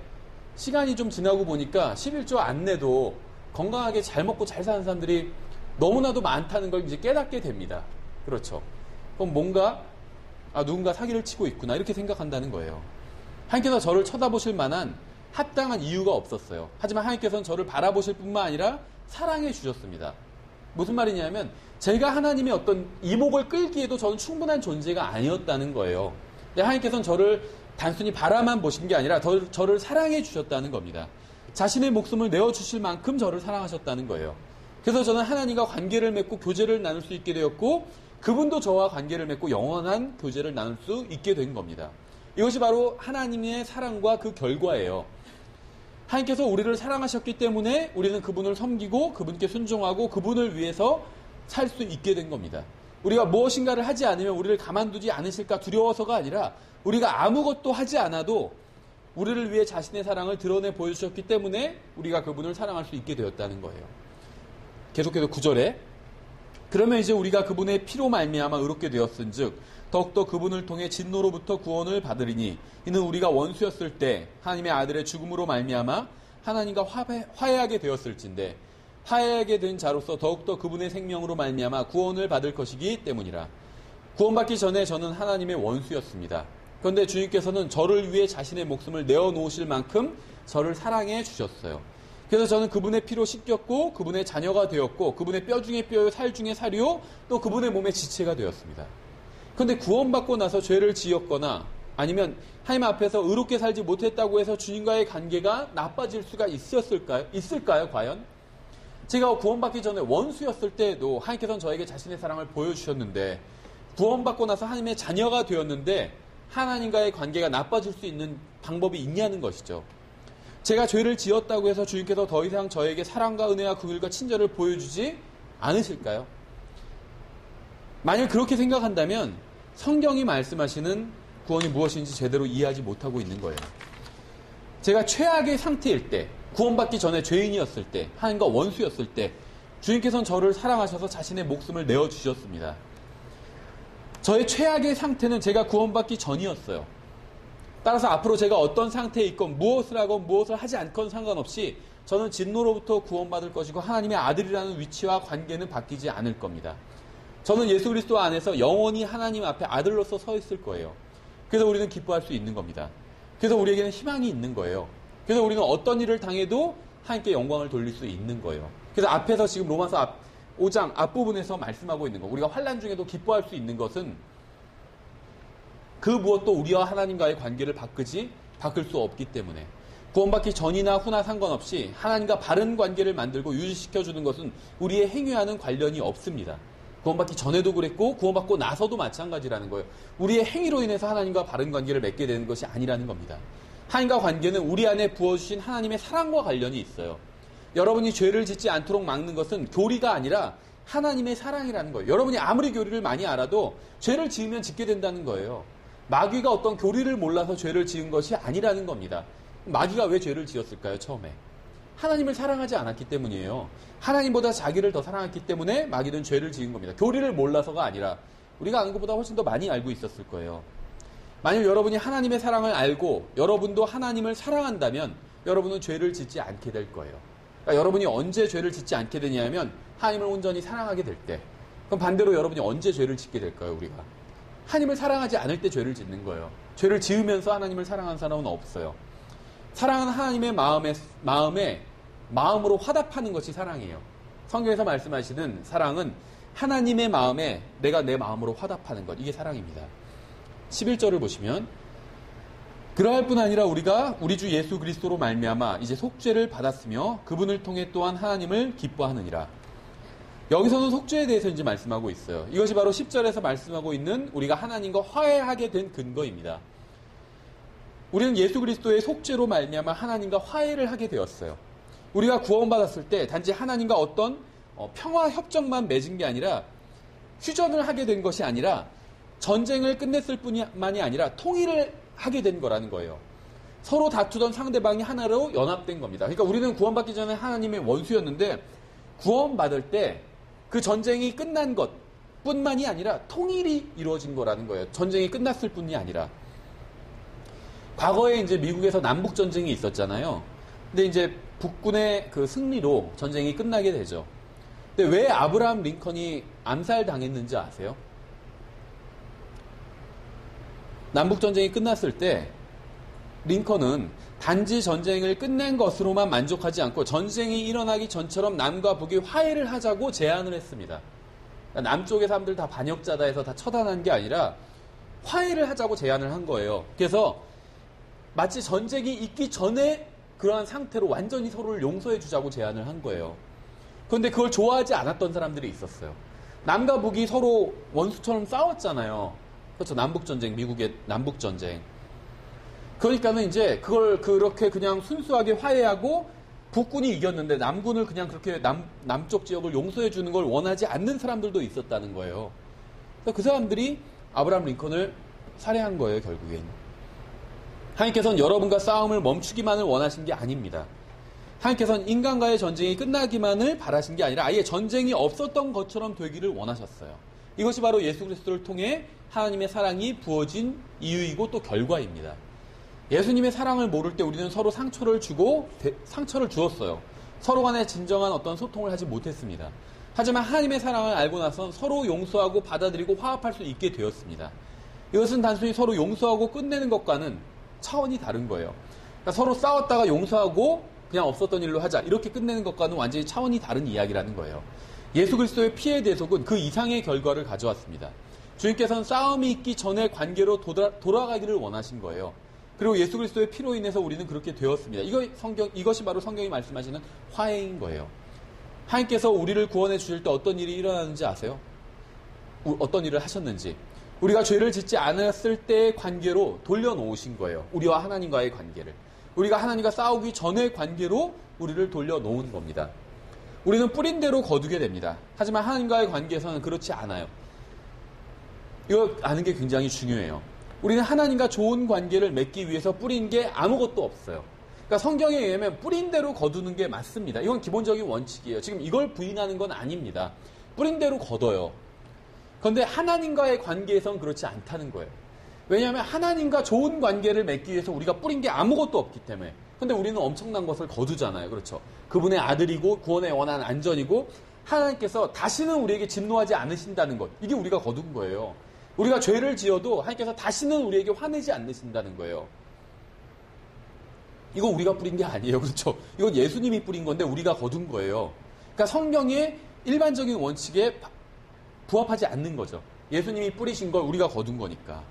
시간이 좀 지나고 보니까 11조 안 내도 건강하게 잘 먹고 잘 사는 사람들이 너무나도 많다는 걸 이제 깨닫게 됩니다. 그렇죠. 그럼 누군가 사기를 치고 있구나. 이렇게 생각한다는 거예요. 하나님께서 저를 쳐다보실 만한 합당한 이유가 없었어요. 하지만 하나님께서는 저를 바라보실 뿐만 아니라 사랑해 주셨습니다. 무슨 말이냐면 제가 하나님의 어떤 이목을 끌기에도 저는 충분한 존재가 아니었다는 거예요. 하나님께서는 저를 단순히 바라만 보신 게 아니라 저를 사랑해 주셨다는 겁니다. 자신의 목숨을 내어주실 만큼 저를 사랑하셨다는 거예요. 그래서 저는 하나님과 관계를 맺고 교제를 나눌 수 있게 되었고 그분도 저와 관계를 맺고 영원한 교제를 나눌 수 있게 된 겁니다. 이것이 바로 하나님의 사랑과 그 결과예요. 하나님께서 우리를 사랑하셨기 때문에 우리는 그분을 섬기고 그분께 순종하고 그분을 위해서 살 수 있게 된 겁니다. 우리가 무엇인가를 하지 않으면 우리를 가만두지 않으실까 두려워서가 아니라 우리가 아무것도 하지 않아도 우리를 위해 자신의 사랑을 드러내 보여주셨기 때문에 우리가 그분을 사랑할 수 있게 되었다는 거예요. 계속해서 9절에 그러면 이제 우리가 그분의 피로 말미암아 의롭게 되었은즉 더욱더 그분을 통해 진노로부터 구원을 받으리니 이는 우리가 원수였을 때 하나님의 아들의 죽음으로 말미암아 하나님과 화해하게 되었을진데 화해하게 된 자로서 더욱더 그분의 생명으로 말미암아 구원을 받을 것이기 때문이라. 구원받기 전에 저는 하나님의 원수였습니다. 그런데 주님께서는 저를 위해 자신의 목숨을 내어놓으실 만큼 저를 사랑해 주셨어요. 그래서 저는 그분의 피로 씻겼고 그분의 자녀가 되었고 그분의 뼈 중에 뼈요 살 중에 살이요 또 그분의 몸의 지체가 되었습니다. 그런데 구원받고 나서 죄를 지었거나 아니면 하나님 앞에서 의롭게 살지 못했다고 해서 주님과의 관계가 나빠질 수가 있을까요 과연? 제가 구원받기 전에 원수였을 때도 하나님께서는 저에게 자신의 사랑을 보여주셨는데 구원받고 나서 하나님의 자녀가 되었는데 하나님과의 관계가 나빠질 수 있는 방법이 있냐는 것이죠. 제가 죄를 지었다고 해서 주님께서 더 이상 저에게 사랑과 은혜와 긍휼과 친절을 보여주지 않으실까요? 만약 그렇게 생각한다면 성경이 말씀하시는 구원이 무엇인지 제대로 이해하지 못하고 있는 거예요. 제가 최악의 상태일 때, 구원받기 전에 죄인이었을 때, 하나님과 원수였을 때 주님께서는 저를 사랑하셔서 자신의 목숨을 내어주셨습니다. 저의 최악의 상태는 제가 구원받기 전이었어요. 따라서 앞으로 제가 어떤 상태에 있건 무엇을 하건 무엇을 하지 않건 상관없이 저는 진노로부터 구원받을 것이고 하나님의 아들이라는 위치와 관계는 바뀌지 않을 겁니다. 저는 예수 그리스도 안에서 영원히 하나님 앞에 아들로서 서 있을 거예요. 그래서 우리는 기뻐할 수 있는 겁니다. 그래서 우리에게는 희망이 있는 거예요. 그래서 우리는 어떤 일을 당해도 하나님께 영광을 돌릴 수 있는 거예요. 그래서 앞에서 지금 로마서 5장 앞부분에서 말씀하고 있는 거, 우리가 환난 중에도 기뻐할 수 있는 것은 그 무엇도 우리와 하나님과의 관계를 바꿀 수 없기 때문에 구원받기 전이나 후나 상관없이 하나님과 바른 관계를 만들고 유지시켜주는 것은 우리의 행위와는 관련이 없습니다. 구원받기 전에도 그랬고 구원받고 나서도 마찬가지라는 거예요. 우리의 행위로 인해서 하나님과 바른 관계를 맺게 되는 것이 아니라는 겁니다. 하나님과 관계는 우리 안에 부어주신 하나님의 사랑과 관련이 있어요. 여러분이 죄를 짓지 않도록 막는 것은 교리가 아니라 하나님의 사랑이라는 거예요. 여러분이 아무리 교리를 많이 알아도 죄를 지으면 짓게 된다는 거예요. 마귀가 어떤 교리를 몰라서 죄를 지은 것이 아니라는 겁니다. 마귀가 왜 죄를 지었을까요? 처음에 하나님을 사랑하지 않았기 때문이에요. 하나님보다 자기를 더 사랑했기 때문에 마귀는 죄를 지은 겁니다. 교리를 몰라서가 아니라 우리가 아는 것보다 훨씬 더 많이 알고 있었을 거예요. 만약 여러분이 하나님의 사랑을 알고 여러분도 하나님을 사랑한다면 여러분은 죄를 짓지 않게 될 거예요. 그러니까 여러분이 언제 죄를 짓지 않게 되냐면 하나님을 온전히 사랑하게 될 때, 그럼 반대로 여러분이 언제 죄를 짓게 될까요, 우리가? 하나님을 사랑하지 않을 때 죄를 짓는 거예요. 죄를 지으면서 하나님을 사랑하는 사람은 없어요. 사랑하는 하나님의 마음으로 화답하는 것이 사랑이에요. 성경에서 말씀하시는 사랑은 하나님의 마음에 내가 내 마음으로 화답하는 것, 이게 사랑입니다. 11절을 보시면 그러할 뿐 아니라 우리가 우리 주 예수 그리스도로 말미암아 이제 속죄를 받았으며 그분을 통해 또한 하나님을 기뻐하느니라. 여기서는 속죄에 대해서 이제 말씀하고 있어요. 이것이 바로 10절에서 말씀하고 있는 우리가 하나님과 화해하게 된 근거입니다. 우리는 예수 그리스도의 속죄로 말미암아 하나님과 화해를 하게 되었어요. 우리가 구원받았을 때 단지 하나님과 어떤 평화 협정만 맺은 게 아니라 휴전을 하게 된 것이 아니라 전쟁을 끝냈을 뿐만이 아니라 통일을 하게 된 거라는 거예요. 서로 다투던 상대방이 하나로 연합된 겁니다. 그러니까 우리는 구원받기 전에 하나님의 원수였는데 구원받을 때 그 전쟁이 끝난 것 뿐만이 아니라 통일이 이루어진 거라는 거예요. 전쟁이 끝났을 뿐이 아니라. 과거에 이제 미국에서 남북 전쟁이 있었잖아요. 근데 이제 북군의 그 승리로 전쟁이 끝나게 되죠. 근데 왜 아브라함 링컨이 암살당했는지 아세요? 남북 전쟁이 끝났을 때 링컨은 단지 전쟁을 끝낸 것으로만 만족하지 않고 전쟁이 일어나기 전처럼 남과 북이 화해를 하자고 제안을 했습니다. 그러니까 남쪽의 사람들 다 반역자다 해서 다 처단한 게 아니라 화해를 하자고 제안을 한 거예요. 그래서 마치 전쟁이 있기 전에 그러한 상태로 완전히 서로를 용서해 주자고 제안을 한 거예요. 그런데 그걸 좋아하지 않았던 사람들이 있었어요. 남과 북이 서로 원수처럼 싸웠잖아요. 그렇죠. 남북전쟁, 미국의 남북전쟁. 그러니까는 이제 그걸 그렇게 그냥 순수하게 화해하고 북군이 이겼는데 남군을 그냥 그렇게 남쪽 지역을 용서해 주는 걸 원하지 않는 사람들도 있었다는 거예요. 그래서 그 사람들이 아브라함 링컨을 살해한 거예요, 결국엔. 하나님께서는 여러분과 싸움을 멈추기만을 원하신 게 아닙니다. 하나님께서는 인간과의 전쟁이 끝나기만을 바라신 게 아니라 아예 전쟁이 없었던 것처럼 되기를 원하셨어요. 이것이 바로 예수 그리스도를 통해 하나님의 사랑이 부어진 이유이고 또 결과입니다. 예수님의 사랑을 모를 때 우리는 서로 상처를 주었어요. 서로 간에 진정한 어떤 소통을 하지 못했습니다. 하지만 하나님의 사랑을 알고 나서 서로 용서하고 받아들이고 화합할 수 있게 되었습니다. 이것은 단순히 서로 용서하고 끝내는 것과는 차원이 다른 거예요. 그러니까 서로 싸웠다가 용서하고 그냥 없었던 일로 하자 이렇게 끝내는 것과는 완전히 차원이 다른 이야기라는 거예요. 예수 그리스도의 피의 대속은 그 이상의 결과를 가져왔습니다. 주님께서는 싸움이 있기 전의 관계로 돌아가기를 원하신 거예요. 그리고 예수 그리스도의 피로 인해서 우리는 그렇게 되었습니다. 이것이 바로 성경이 말씀하시는 화해인 거예요. 하나님께서 우리를 구원해 주실 때 어떤 일이 일어나는지 아세요? 어떤 일을 하셨는지. 우리가 죄를 짓지 않았을 때의 관계로 돌려놓으신 거예요. 우리와 하나님과의 관계를. 우리가 하나님과 싸우기 전의 관계로 우리를 돌려놓은 겁니다. 우리는 뿌린 대로 거두게 됩니다. 하지만 하나님과의 관계에서는 그렇지 않아요. 이거 아는 게 굉장히 중요해요. 우리는 하나님과 좋은 관계를 맺기 위해서 뿌린 게 아무것도 없어요. 그러니까 성경에 의하면 뿌린 대로 거두는 게 맞습니다. 이건 기본적인 원칙이에요. 지금 이걸 부인하는 건 아닙니다. 뿌린 대로 거둬요. 그런데 하나님과의 관계에선 그렇지 않다는 거예요. 왜냐하면 하나님과 좋은 관계를 맺기 위해서 우리가 뿌린 게 아무것도 없기 때문에. 근데 우리는 엄청난 것을 거두잖아요. 그렇죠? 그분의 아들이고 구원에 원한 안전이고 하나님께서 다시는 우리에게 진노하지 않으신다는 것. 이게 우리가 거둔 거예요. 우리가 죄를 지어도 하나님께서 다시는 우리에게 화내지 않으신다는 거예요. 이거 우리가 뿌린 게 아니에요. 그렇죠? 이건 예수님이 뿌린 건데 우리가 거둔 거예요. 그러니까 성경의 일반적인 원칙에 부합하지 않는 거죠. 예수님이 뿌리신 걸 우리가 거둔 거니까.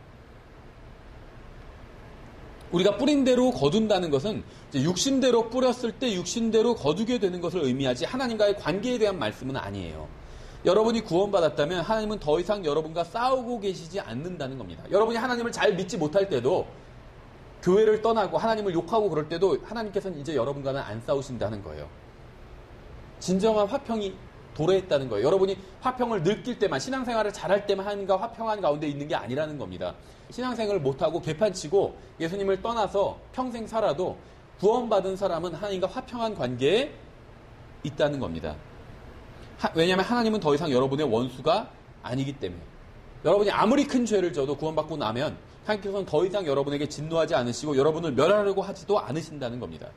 우리가 뿌린 대로 거둔다는 것은 이제 육신대로 뿌렸을 때 육신대로 거두게 되는 것을 의미하지 하나님과의 관계에 대한 말씀은 아니에요. 여러분이 구원받았다면 하나님은 더 이상 여러분과 싸우고 계시지 않는다는 겁니다. 여러분이 하나님을 잘 믿지 못할 때도 교회를 떠나고 하나님을 욕하고 그럴 때도 하나님께서는 이제 여러분과는 안 싸우신다는 거예요. 진정한 화평이 도래했다는 거예요. 여러분이 화평을 느낄 때만, 신앙생활을 잘할 때만 하나님과 화평한 가운데 있는 게 아니라는 겁니다. 신앙생활을 못하고 개판치고 예수님을 떠나서 평생 살아도 구원받은 사람은 하나님과 화평한 관계에 있다는 겁니다. 왜냐하면 하나님은 더 이상 여러분의 원수가 아니기 때문에. 여러분이 아무리 큰 죄를 져도 구원받고 나면 하나님께서는 더 이상 여러분에게 진노하지 않으시고 여러분을 멸하려고 하지도 않으신다는 겁니다.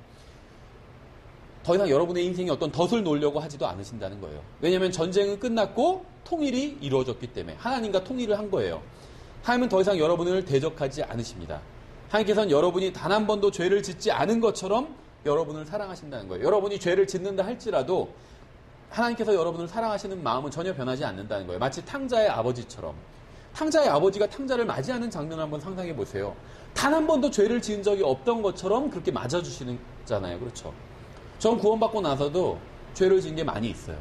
더 이상 여러분의 인생에 어떤 덫을 놓으려고 하지도 않으신다는 거예요. 왜냐하면 전쟁은 끝났고 통일이 이루어졌기 때문에 하나님과 통일을 한 거예요. 하나님은 더 이상 여러분을 대적하지 않으십니다. 하나님께서는 여러분이 단 한 번도 죄를 짓지 않은 것처럼 여러분을 사랑하신다는 거예요. 여러분이 죄를 짓는다 할지라도 하나님께서 여러분을 사랑하시는 마음은 전혀 변하지 않는다는 거예요. 마치 탕자의 아버지처럼. 탕자의 아버지가 탕자를 맞이하는 장면을 한번 상상해 보세요. 단 한 번도 죄를 지은 적이 없던 것처럼 그렇게 맞아주시잖아요. 그렇죠? 전 구원받고 나서도 죄를 지은 게 많이 있어요.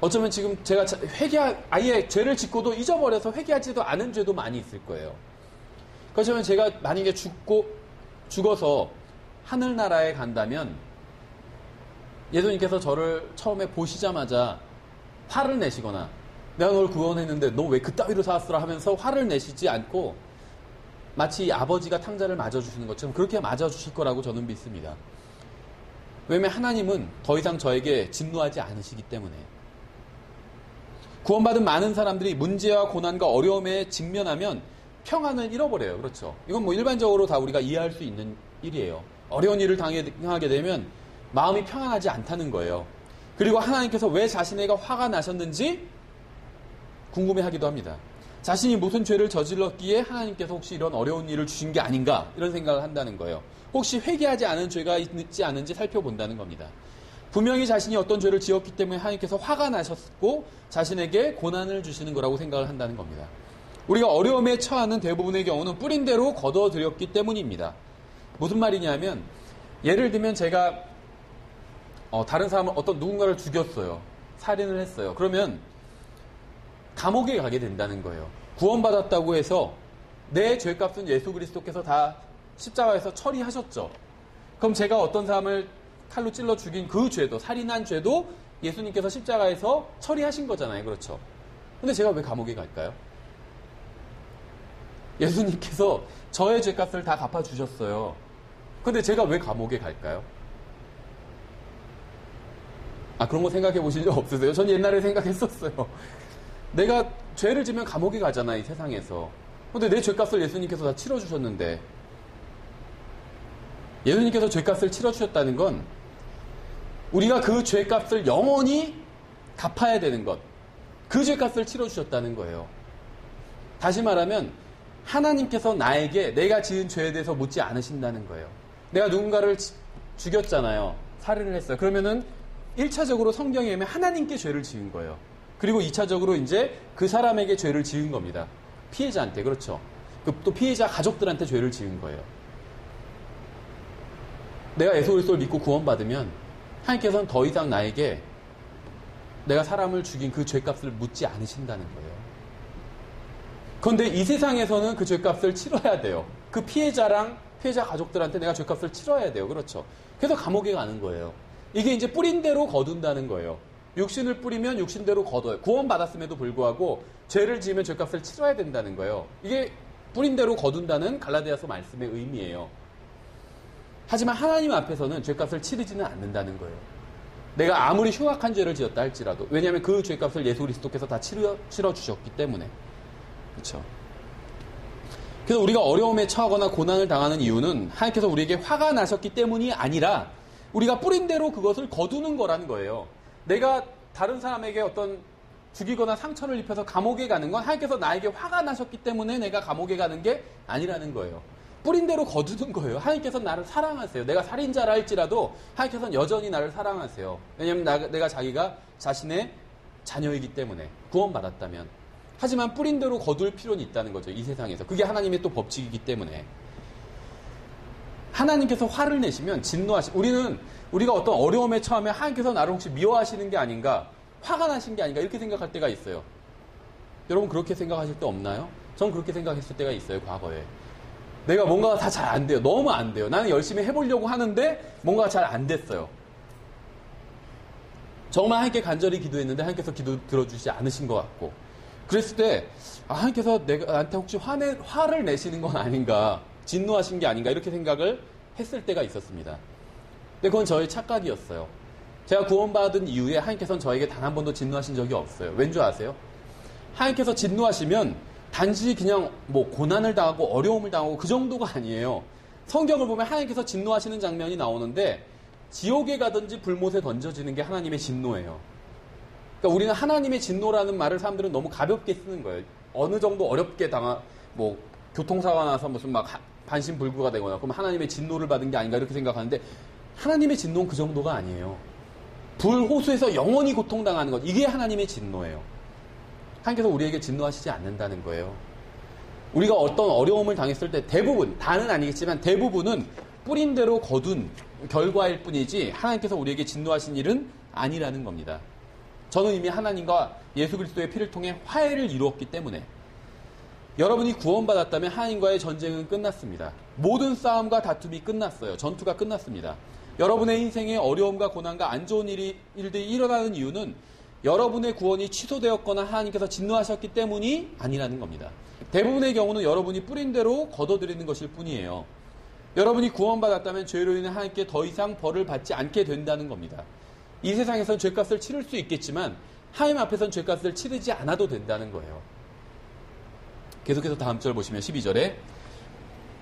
어쩌면 지금 제가 아예 죄를 짓고도 잊어버려서 회개하지도 않은 죄도 많이 있을 거예요. 그렇지만 제가 만약에 죽어서 하늘나라에 간다면 예수님께서 저를 처음에 보시자마자 화를 내시거나 내가 널 구원했는데 너 왜 그따위로 살았으라 하면서 화를 내시지 않고 마치 이 아버지가 탕자를 맞아주시는 것처럼 그렇게 맞아주실 거라고 저는 믿습니다. 왜냐하면 하나님은 더 이상 저에게 진노하지 않으시기 때문에. 구원받은 많은 사람들이 문제와 고난과 어려움에 직면하면 평안을 잃어버려요. 그렇죠? 이건 뭐 일반적으로 다 우리가 이해할 수 있는 일이에요. 어려운 일을 당하게 되면 마음이 평안하지 않다는 거예요. 그리고 하나님께서 왜 자신에게 화가 나셨는지 궁금해하기도 합니다. 자신이 무슨 죄를 저질렀기에 하나님께서 혹시 이런 어려운 일을 주신 게 아닌가 이런 생각을 한다는 거예요. 혹시 회개하지 않은 죄가 있지 않은지 살펴본다는 겁니다. 분명히 자신이 어떤 죄를 지었기 때문에 하나님께서 화가 나셨고 자신에게 고난을 주시는 거라고 생각을 한다는 겁니다. 우리가 어려움에 처하는 대부분의 경우는 뿌린 대로 거둬들였기 때문입니다. 무슨 말이냐면 예를 들면 제가 다른 사람을 누군가를 죽였어요. 살인을 했어요. 그러면 감옥에 가게 된다는 거예요. 구원받았다고 해서 내 죄값은 예수 그리스도께서 다 십자가에서 처리하셨죠. 그럼 제가 어떤 사람을 칼로 찔러 죽인 그 죄도, 살인한 죄도 예수님께서 십자가에서 처리하신 거잖아요. 그렇죠? 근데 제가 왜 감옥에 갈까요? 예수님께서 저의 죄값을 다 갚아주셨어요. 근데 제가 왜 감옥에 갈까요? 그런 거 생각해 보신 적 없으세요? 전 옛날에 생각했었어요. 내가 죄를 지면 감옥에 가잖아, 이 세상에서. 근데 내 죄값을 예수님께서 다 치러주셨는데, 예수님께서 죄값을 치러주셨다는 건 우리가 그 죄값을 영원히 갚아야 되는 것, 그 죄값을 치러주셨다는 거예요. 다시 말하면 하나님께서 나에게 내가 지은 죄에 대해서 묻지 않으신다는 거예요. 내가 누군가를 죽였잖아요. 살인을 했어요. 그러면은 1차적으로 성경에 의하면 하나님께 죄를 지은 거예요. 그리고 2차적으로 이제 그 사람에게 죄를 지은 겁니다. 피해자한테. 그렇죠. 또 피해자 가족들한테 죄를 지은 거예요. 내가 예수 그리스도를 믿고 구원받으면 하나님께서는 더 이상 나에게 내가 사람을 죽인 그 죄값을 묻지 않으신다는 거예요. 그런데 이 세상에서는 그 죄값을 치러야 돼요. 그 피해자 가족들한테 내가 죄값을 치러야 돼요. 그렇죠. 그래서 감옥에 가는 거예요. 이게 이제 뿌린 대로 거둔다는 거예요. 육신을 뿌리면 육신대로 거둬요. 구원받았음에도 불구하고 죄를 지으면 죄값을 치러야 된다는 거예요. 이게 뿌린 대로 거둔다는 갈라디아서 말씀의 의미예요. 하지만 하나님 앞에서는 죄값을 치르지는 않는다는 거예요. 내가 아무리 흉악한 죄를 지었다 할지라도. 왜냐하면 그 죄값을 예수 그리스도께서 다 치러주셨기 때문에. 그렇죠. 그래서 우리가 어려움에 처하거나 고난을 당하는 이유는 하나님께서 우리에게 화가 나셨기 때문이 아니라 우리가 뿌린 대로 그것을 거두는 거라는 거예요. 내가 다른 사람에게 어떤 죽이거나 상처를 입혀서 감옥에 가는 건 하나님께서 나에게 화가 나셨기 때문에 내가 감옥에 가는 게 아니라는 거예요. 뿌린 대로 거두는 거예요. 하나님께서 나를 사랑하세요. 내가 살인자라 할지라도 하나님께서는 여전히 나를 사랑하세요. 왜냐하면 내가 자기가 자신의 자녀이기 때문에 구원받았다면. 하지만 뿌린 대로 거둘 필요는 있다는 거죠. 이 세상에서. 그게 하나님의 또 법칙이기 때문에. 하나님께서 화를 내시면 우리가 어떤 어려움에 처하면 하나님께서 나를 혹시 미워하시는 게 아닌가, 화가 나신 게 아닌가 이렇게 생각할 때가 있어요. 여러분 그렇게 생각하실 때 없나요? 전 그렇게 생각했을 때가 있어요. 과거에. 내가 뭔가가 다 잘 안 돼요. 너무 안 돼요. 나는 열심히 해보려고 하는데 뭔가가 잘 안 됐어요. 정말 하나님께 간절히 기도했는데 하나님께서 기도 들어주시지 않으신 것 같고, 그랬을 때 하나님께서 나한테 혹시 화를 내시는 건 아닌가, 진노하신 게 아닌가 이렇게 생각을 했을 때가 있었습니다. 근데 그건 저의 착각이었어요. 제가 구원받은 이후에 하나님께서는 저에게 단 한 번도 진노하신 적이 없어요. 왠 줄 아세요? 하나님께서 진노하시면 단지 그냥 고난을 당하고 어려움을 당하고 그 정도가 아니에요. 성경을 보면 하나님께서 진노하시는 장면이 나오는데 지옥에 가든지 불못에 던져지는 게 하나님의 진노예요. 그러니까 우리는 하나님의 진노라는 말을 사람들은 너무 가볍게 쓰는 거예요. 어느 정도 어렵게 교통사고가 나서 무슨 막 반신불구가 되거나 그럼 하나님의 진노를 받은 게 아닌가 이렇게 생각하는데 하나님의 진노는 그 정도가 아니에요. 불호수에서 영원히 고통당하는 것, 이게 하나님의 진노예요. 하나님께서 우리에게 진노하시지 않는다는 거예요. 우리가 어떤 어려움을 당했을 때 대부분, 다는 아니겠지만 대부분은 뿌린 대로 거둔 결과일 뿐이지 하나님께서 우리에게 진노하신 일은 아니라는 겁니다. 저는 이미 하나님과 예수 그리스도의 피를 통해 화해를 이루었기 때문에 여러분이 구원받았다면 하나님과의 전쟁은 끝났습니다. 모든 싸움과 다툼이 끝났어요. 전투가 끝났습니다. 여러분의 인생에 어려움과 고난과 안 좋은 일들이 일어나는 이유는 여러분의 구원이 취소되었거나 하나님께서 진노하셨기 때문이 아니라는 겁니다. 대부분의 경우는 여러분이 뿌린 대로 거둬들이는 것일 뿐이에요. 여러분이 구원받았다면 죄로 인해 하나님께 더 이상 벌을 받지 않게 된다는 겁니다. 이 세상에선 죄값을 치를 수 있겠지만 하나님 앞에선 죄값을 치르지 않아도 된다는 거예요. 계속해서 다음 절 보시면 12절에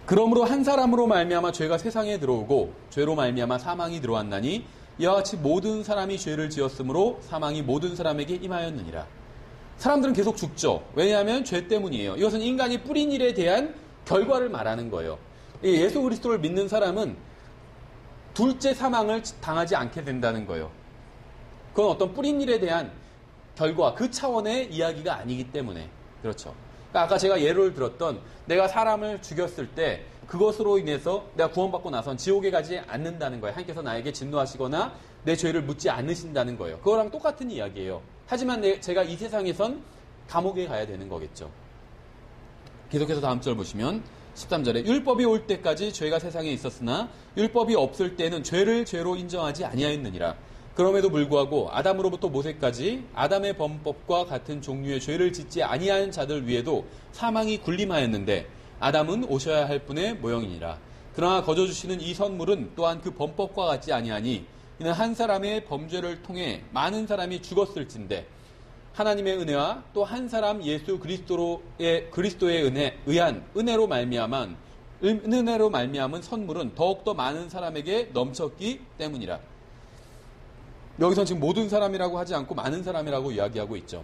그러므로 한 사람으로 말미암아 죄가 세상에 들어오고 죄로 말미암아 사망이 들어왔나니 이와 같이 모든 사람이 죄를 지었으므로 사망이 모든 사람에게 임하였느니라. 사람들은 계속 죽죠. 왜냐하면 죄 때문이에요. 이것은 인간이 뿌린 일에 대한 결과를 말하는 거예요. 예수 그리스도를 믿는 사람은 둘째 사망을 당하지 않게 된다는 거예요. 그건 어떤 뿌린 일에 대한 결과, 그 차원의 이야기가 아니기 때문에 그렇죠. 그러니까 아까 제가 예를 들었던 내가 사람을 죽였을 때 그것으로 인해서 내가 구원받고 나선 지옥에 가지 않는다는 거예요. 하나님께서 나에게 진노하시거나 내 죄를 묻지 않으신다는 거예요. 그거랑 똑같은 이야기예요. 하지만 제가 이 세상에선 감옥에 가야 되는 거겠죠. 계속해서 다음 절 보시면 13절에 율법이 올 때까지 죄가 세상에 있었으나 율법이 없을 때는 죄를 죄로 인정하지 아니하였느니라. 그럼에도 불구하고 아담으로부터 모세까지 아담의 범법과 같은 종류의 죄를 짓지 아니한 자들 위에도 사망이 군림하였는데 아담은 오셔야 할 분의 모형이니라. 그러나 거저주시는 이 선물은 또한 그 범법과 같지 아니하니 이는 한 사람의 범죄를 통해 많은 사람이 죽었을진데 하나님의 은혜와 또 한 사람 예수 그리스도의 의한 은혜로 말미암은 선물은 더욱더 많은 사람에게 넘쳤기 때문이라. 여기서 지금 모든 사람이라고 하지 않고 많은 사람이라고 이야기하고 있죠.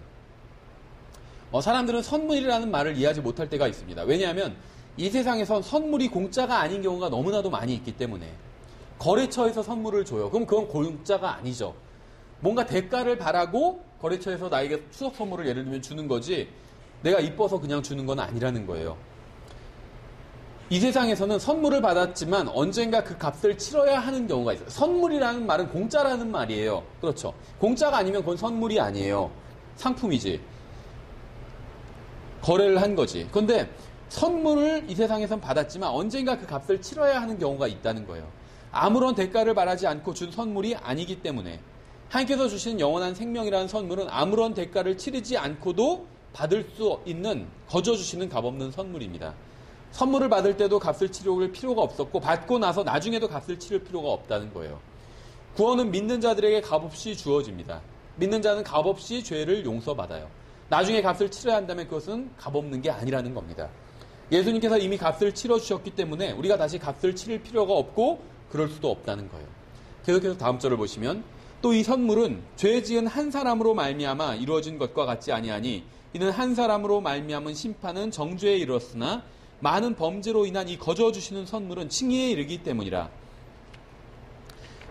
사람들은 선물이라는 말을 이해하지 못할 때가 있습니다. 왜냐하면 이 세상에선 선물이 공짜가 아닌 경우가 너무나도 많이 있기 때문에 거래처에서 선물을 줘요. 그럼 그건 공짜가 아니죠. 뭔가 대가를 바라고 거래처에서 나에게 추석 선물을 예를 들면 주는 거지 내가 이뻐서 그냥 주는 건 아니라는 거예요. 이 세상에서는 선물을 받았지만 언젠가 그 값을 치러야 하는 경우가 있어요. 선물이라는 말은 공짜라는 말이에요. 그렇죠. 공짜가 아니면 그건 선물이 아니에요. 상품이지. 거래를 한 거지. 그런데 선물을 이 세상에선 받았지만 언젠가 그 값을 치러야 하는 경우가 있다는 거예요. 아무런 대가를 바라지 않고 준 선물이 아니기 때문에 하나님께서 주신 영원한 생명이라는 선물은 아무런 대가를 치르지 않고도 받을 수 있는 거저주시는 값없는 선물입니다. 선물을 받을 때도 값을 치를 필요가 없었고 받고 나서 나중에도 값을 치를 필요가 없다는 거예요. 구원은 믿는 자들에게 값없이 주어집니다. 믿는 자는 값없이 죄를 용서받아요. 나중에 값을 치러야 한다면 그것은 값없는 게 아니라는 겁니다. 예수님께서 이미 값을 치러주셨기 때문에 우리가 다시 값을 치를 필요가 없고 그럴 수도 없다는 거예요. 계속해서 다음 절을 보시면 또 이 선물은 죄 지은 한 사람으로 말미암아 이루어진 것과 같지 아니하니 이는 한 사람으로 말미암은 심판은 정죄에 이르렀으나 많은 범죄로 인한 이 거저주시는 선물은 칭의에 이르기 때문이라.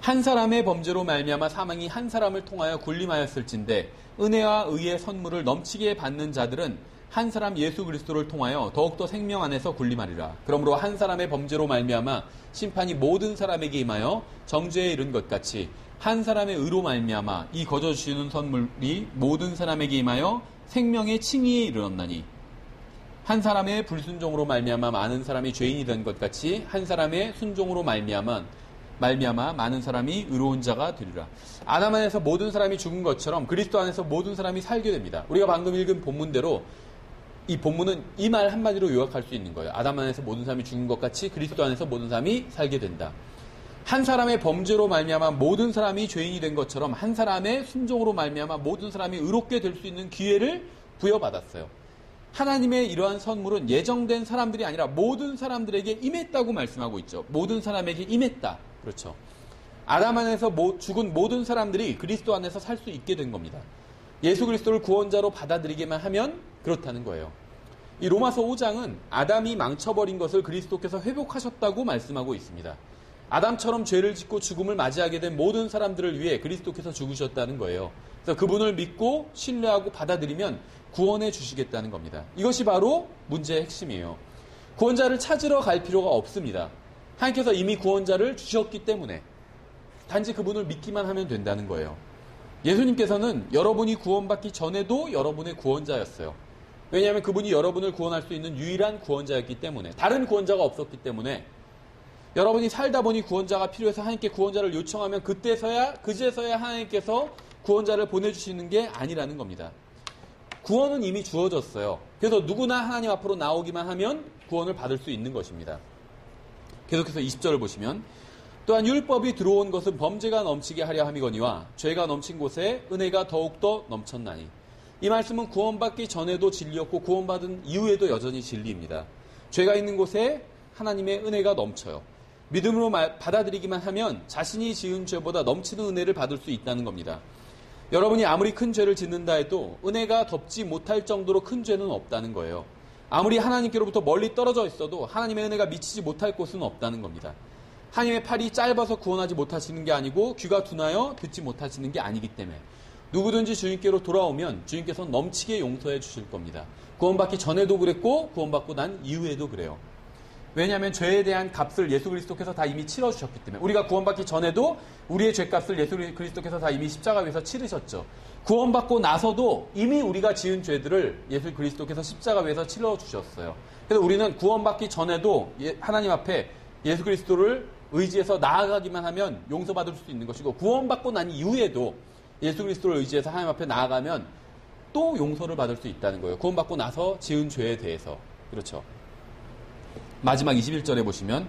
한 사람의 범죄로 말미암아 사망이 한 사람을 통하여 군림하였을진데 은혜와 의의 선물을 넘치게 받는 자들은 한 사람 예수 그리스도를 통하여 더욱더 생명 안에서 군림하리라. 그러므로 한 사람의 범죄로 말미암아 심판이 모든 사람에게 임하여 정죄에 이른 것 같이 한 사람의 의로 말미암아 이 거저주시는 선물이 모든 사람에게 임하여 생명의 칭의에 이르렀나니 한 사람의 불순종으로 말미암아 많은 사람이 죄인이 된 것 같이 한 사람의 순종으로 말미암아 많은 사람이 의로운 자가 되리라. 아담 안에서 모든 사람이 죽은 것처럼 그리스도 안에서 모든 사람이 살게 됩니다. 우리가 방금 읽은 본문대로 이 본문은 이 말 한마디로 요약할 수 있는 거예요. 아담 안에서 모든 사람이 죽은 것 같이 그리스도 안에서 모든 사람이 살게 된다. 한 사람의 범죄로 말미암아 모든 사람이 죄인이 된 것처럼 한 사람의 순종으로 말미암아 모든 사람이 의롭게 될 수 있는 기회를 부여받았어요. 하나님의 이러한 선물은 예정된 사람들이 아니라 모든 사람들에게 임했다고 말씀하고 있죠. 모든 사람에게 임했다. 그렇죠. 아담 안에서 죽은 모든 사람들이 그리스도 안에서 살 수 있게 된 겁니다. 예수 그리스도를 구원자로 받아들이기만 하면 그렇다는 거예요. 이 로마서 5장은 아담이 망쳐버린 것을 그리스도께서 회복하셨다고 말씀하고 있습니다. 아담처럼 죄를 짓고 죽음을 맞이하게 된 모든 사람들을 위해 그리스도께서 죽으셨다는 거예요. 그래서 그분을 믿고 신뢰하고 받아들이면 구원해 주시겠다는 겁니다. 이것이 바로 문제의 핵심이에요. 구원자를 찾으러 갈 필요가 없습니다. 하나님께서 이미 구원자를 주셨기 때문에 단지 그분을 믿기만 하면 된다는 거예요. 예수님께서는 여러분이 구원받기 전에도 여러분의 구원자였어요. 왜냐하면 그분이 여러분을 구원할 수 있는 유일한 구원자였기 때문에, 다른 구원자가 없었기 때문에, 여러분이 살다 보니 구원자가 필요해서 하나님께 구원자를 요청하면 그제서야 하나님께서 구원자를 보내주시는 게 아니라는 겁니다. 구원은 이미 주어졌어요. 그래서 누구나 하나님 앞으로 나오기만 하면 구원을 받을 수 있는 것입니다. 계속해서 20절을 보시면, 또한 율법이 들어온 것은 범죄가 넘치게 하려 함이거니와 죄가 넘친 곳에 은혜가 더욱더 넘쳤나니. 이 말씀은 구원받기 전에도 진리였고 구원받은 이후에도 여전히 진리입니다. 죄가 있는 곳에 하나님의 은혜가 넘쳐요. 믿음으로 받아들이기만 하면 자신이 지은 죄보다 넘치는 은혜를 받을 수 있다는 겁니다. 여러분이 아무리 큰 죄를 짓는다 해도 은혜가 덮지 못할 정도로 큰 죄는 없다는 거예요. 아무리 하나님께로부터 멀리 떨어져 있어도 하나님의 은혜가 미치지 못할 곳은 없다는 겁니다. 하나님의 팔이 짧아서 구원하지 못하시는 게 아니고 귀가 둔하여 듣지 못하시는 게 아니기 때문에 누구든지 주님께로 돌아오면 주님께서 넘치게 용서해 주실 겁니다. 구원받기 전에도 그랬고 구원받고 난 이후에도 그래요. 왜냐하면 죄에 대한 값을 예수 그리스도께서 다 이미 치러주셨기 때문에, 우리가 구원받기 전에도 우리의 죄값을 예수 그리스도께서 다 이미 십자가 위에서 치르셨죠. 구원받고 나서도 이미 우리가 지은 죄들을 예수 그리스도께서 십자가 위에서 치러주셨어요. 그래서 우리는 구원받기 전에도 하나님 앞에 예수 그리스도를 의지해서 나아가기만 하면 용서받을 수 있는 것이고, 구원받고 난 이후에도 예수 그리스도를 의지해서 하나님 앞에 나아가면 또 용서를 받을 수 있다는 거예요. 구원받고 나서 지은 죄에 대해서. 그렇죠. 마지막 21절에 보시면,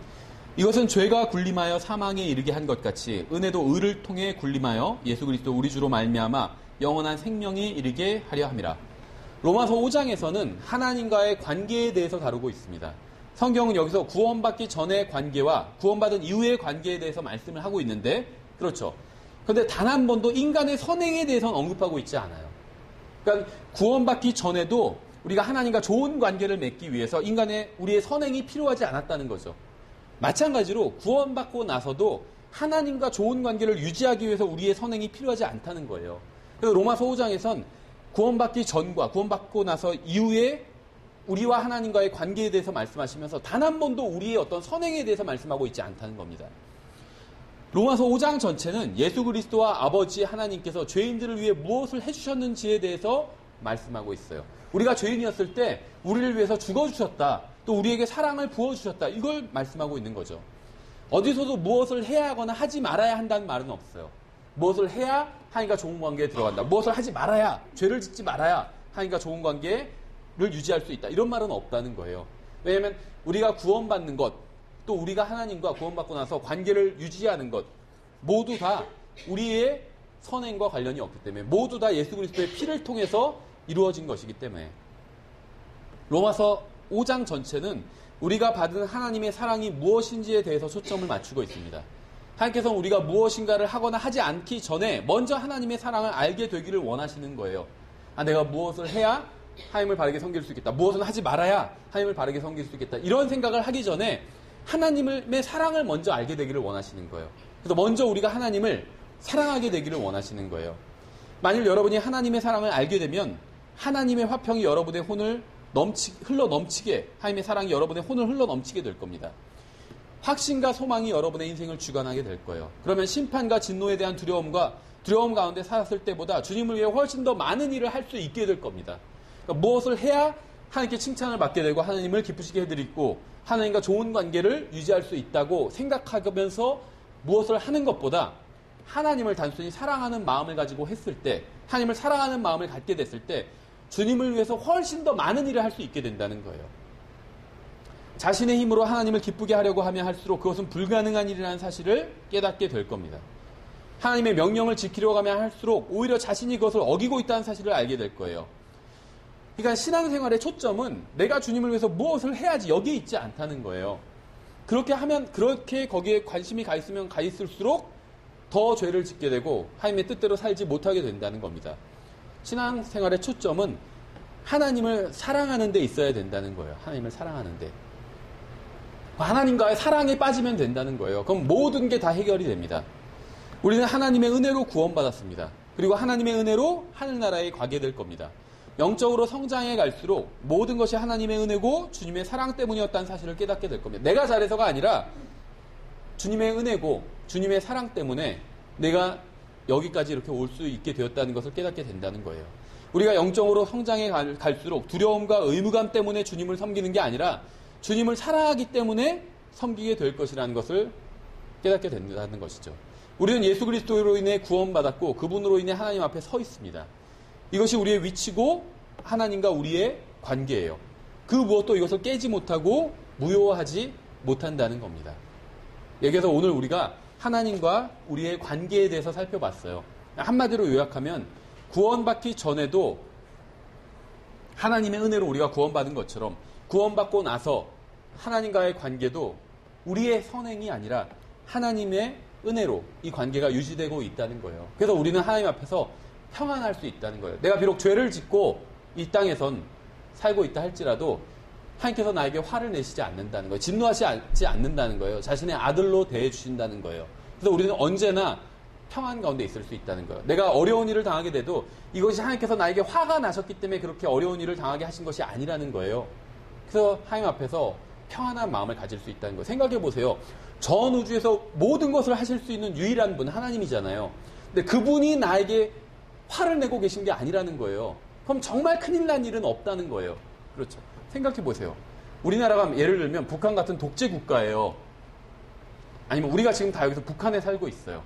이것은 죄가 군림하여 사망에 이르게 한 것 같이 은혜도 의를 통해 군림하여 예수 그리스도 우리 주로 말미암아 영원한 생명에 이르게 하려 함이라. 로마서 5장에서는 하나님과의 관계에 대해서 다루고 있습니다. 성경은 여기서 구원받기 전의 관계와 구원받은 이후의 관계에 대해서 말씀을 하고 있는데, 그렇죠. 그런데 단 한 번도 인간의 선행에 대해서는 언급하고 있지 않아요. 그러니까 구원받기 전에도 우리가 하나님과 좋은 관계를 맺기 위해서 우리의 선행이 필요하지 않았다는 거죠. 마찬가지로 구원받고 나서도 하나님과 좋은 관계를 유지하기 위해서 우리의 선행이 필요하지 않다는 거예요. 그래서 로마서 5장에선 구원받기 전과 구원받고 나서 이후에 우리와 하나님과의 관계에 대해서 말씀하시면서 단 한 번도 우리의 어떤 선행에 대해서 말씀하고 있지 않다는 겁니다. 로마서 5장 전체는 예수 그리스도와 아버지 하나님께서 죄인들을 위해 무엇을 해주셨는지에 대해서 말씀하고 있어요. 우리가 죄인이었을 때 우리를 위해서 죽어주셨다. 또 우리에게 사랑을 부어주셨다. 이걸 말씀하고 있는 거죠. 어디서도 무엇을 해야 하거나 하지 말아야 한다는 말은 없어요. 무엇을 해야 하나님과 좋은 관계에 들어간다. 무엇을 하지 말아야, 죄를 짓지 말아야 하나님과 좋은 관계를 유지할 수 있다. 이런 말은 없다는 거예요. 왜냐하면 우리가 구원받는 것, 또 우리가 하나님과 구원받고 나서 관계를 유지하는 것, 모두 다 우리의 선행과 관련이 없기 때문에, 모두 다 예수 그리스도의 피를 통해서 이루어진 것이기 때문에, 로마서 5장 전체는 우리가 받은 하나님의 사랑이 무엇인지에 대해서 초점을 맞추고 있습니다. 하나님께서는 우리가 무엇인가를 하거나 하지 않기 전에 먼저 하나님의 사랑을 알게 되기를 원하시는 거예요. 내가 무엇을 해야 하나님을 바르게 섬길 수 있겠다. 무엇은 하지 말아야 하나님을 바르게 섬길 수 있겠다. 이런 생각을 하기 전에 하나님의 사랑을 먼저 알게 되기를 원하시는 거예요. 그래서 먼저 우리가 하나님을 사랑하게 되기를 원하시는 거예요. 만일 여러분이 하나님의 사랑을 알게 되면 하나님의 화평이 여러분의 혼을 흘러 넘치게, 하나님의 사랑이 여러분의 혼을 흘러 넘치게 될 겁니다. 확신과 소망이 여러분의 인생을 주관하게 될 거예요. 그러면 심판과 진노에 대한 두려움 가운데 살았을 때보다 주님을 위해 훨씬 더 많은 일을 할 수 있게 될 겁니다. 그러니까 무엇을 해야 하나님께 칭찬을 받게 되고 하나님을 기쁘시게 해드리고 하나님과 좋은 관계를 유지할 수 있다고 생각하면서 무엇을 하는 것보다 하나님을 단순히 사랑하는 마음을 가지고 했을 때, 하나님을 사랑하는 마음을 갖게 됐을 때 주님을 위해서 훨씬 더 많은 일을 할 수 있게 된다는 거예요. 자신의 힘으로 하나님을 기쁘게 하려고 하면 할수록 그것은 불가능한 일이라는 사실을 깨닫게 될 겁니다. 하나님의 명령을 지키려고 하면 할수록 오히려 자신이 그것을 어기고 있다는 사실을 알게 될 거예요. 그러니까 신앙생활의 초점은 내가 주님을 위해서 무엇을 해야지 여기에 있지 않다는 거예요. 그렇게 거기에 관심이 가 있으면 가 있을수록 더 죄를 짓게 되고 하나님의 뜻대로 살지 못하게 된다는 겁니다. 신앙생활의 초점은 하나님을 사랑하는 데 있어야 된다는 거예요. 하나님을 사랑하는 데. 하나님과의 사랑에 빠지면 된다는 거예요. 그럼 모든 게 다 해결이 됩니다. 우리는 하나님의 은혜로 구원받았습니다. 그리고 하나님의 은혜로 하늘나라에 가게 될 겁니다. 영적으로 성장해 갈수록 모든 것이 하나님의 은혜고 주님의 사랑 때문이었다는 사실을 깨닫게 될 겁니다. 내가 잘해서가 아니라 주님의 은혜고 주님의 사랑 때문에 내가 여기까지 이렇게 올 수 있게 되었다는 것을 깨닫게 된다는 거예요. 우리가 영적으로 성장해 갈수록 두려움과 의무감 때문에 주님을 섬기는 게 아니라 주님을 사랑하기 때문에 섬기게 될 것이라는 것을 깨닫게 된다는 것이죠. 우리는 예수 그리스도로 인해 구원받았고 그분으로 인해 하나님 앞에 서 있습니다. 이것이 우리의 위치고 하나님과 우리의 관계예요. 그 무엇도 이것을 깨지 못하고 무효하지 못한다는 겁니다. 여기서 오늘 우리가 하나님과 우리의 관계에 대해서 살펴봤어요. 한마디로 요약하면 구원받기 전에도 하나님의 은혜로 우리가 구원받은 것처럼 구원받고 나서 하나님과의 관계도 우리의 선행이 아니라 하나님의 은혜로 이 관계가 유지되고 있다는 거예요. 그래서 우리는 하나님 앞에서 평안할 수 있다는 거예요. 내가 비록 죄를 짓고 이 땅에선 살고 있다 할지라도 하나님께서 나에게 화를 내시지 않는다는 거예요. 진노하지 않는다는 거예요. 자신의 아들로 대해주신다는 거예요. 그래서 우리는 언제나 평안 가운데 있을 수 있다는 거예요. 내가 어려운 일을 당하게 돼도 이것이 하나님께서 나에게 화가 나셨기 때문에 그렇게 어려운 일을 당하게 하신 것이 아니라는 거예요. 그래서 하나님 앞에서 평안한 마음을 가질 수 있다는 거예요. 생각해 보세요. 전 우주에서 모든 것을 하실 수 있는 유일한 분 하나님이잖아요. 근데 그분이 나에게 화를 내고 계신 게 아니라는 거예요. 그럼 정말 큰일 난 일은 없다는 거예요. 그렇죠. 생각해 보세요. 우리나라가 예를 들면 북한 같은 독재 국가예요. 아니면 우리가 지금 다 여기서 북한에 살고 있어요.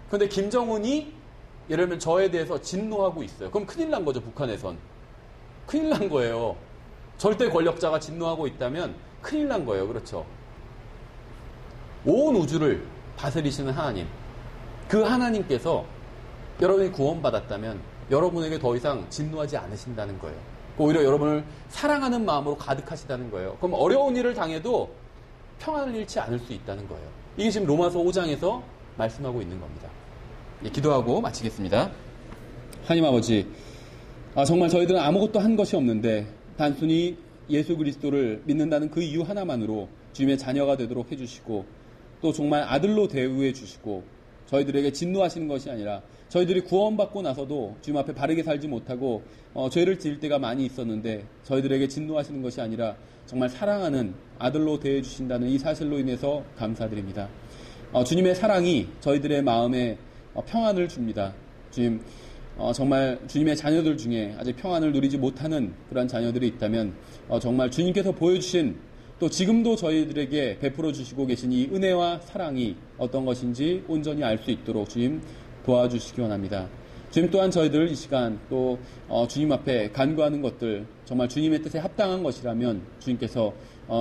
그런데 김정은이 예를 들면 저에 대해서 진노하고 있어요. 그럼 큰일 난 거죠, 북한에선. 큰일 난 거예요. 절대 권력자가 진노하고 있다면 큰일 난 거예요. 그렇죠. 온 우주를 다스리시는 하나님. 그 하나님께서 여러분이 구원받았다면 여러분에게 더 이상 진노하지 않으신다는 거예요. 오히려 여러분을 사랑하는 마음으로 가득하시다는 거예요. 그럼 어려운 일을 당해도 평안을 잃지 않을 수 있다는 거예요. 이게 지금 로마서 5장에서 말씀하고 있는 겁니다. 기도하고 마치겠습니다. 하나님 아버지, 정말 저희들은 아무것도 한 것이 없는데 단순히 예수 그리스도를 믿는다는 그 이유 하나만으로 주님의 자녀가 되도록 해주시고 또 정말 아들로 대우해 주시고 저희들에게 진노하시는 것이 아니라 저희들이 구원받고 나서도 주님 앞에 바르게 살지 못하고 죄를 지을 때가 많이 있었는데 저희들에게 진노하시는 것이 아니라 정말 사랑하는 아들로 대해 주신다는 이 사실로 인해서 감사드립니다. 주님의 사랑이 저희들의 마음에 평안을 줍니다. 주님, 정말 주님의 자녀들 중에 아직 평안을 누리지 못하는 그런 자녀들이 있다면 정말 주님께서 보여주신 또 지금도 저희들에게 베풀어 주시고 계신 이 은혜와 사랑이 어떤 것인지 온전히 알 수 있도록 주님 도와주시기 원합니다. 주님 또한 저희들 이 시간 또 주님 앞에 간구하는 것들 정말 주님의 뜻에 합당한 것이라면 주님께서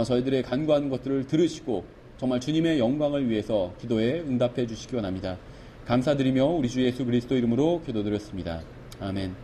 저희들의 간구하는 것들을 들으시고 정말 주님의 영광을 위해서 기도에 응답해 주시기 원합니다. 감사드리며 우리 주 예수 그리스도 이름으로 기도드렸습니다. 아멘.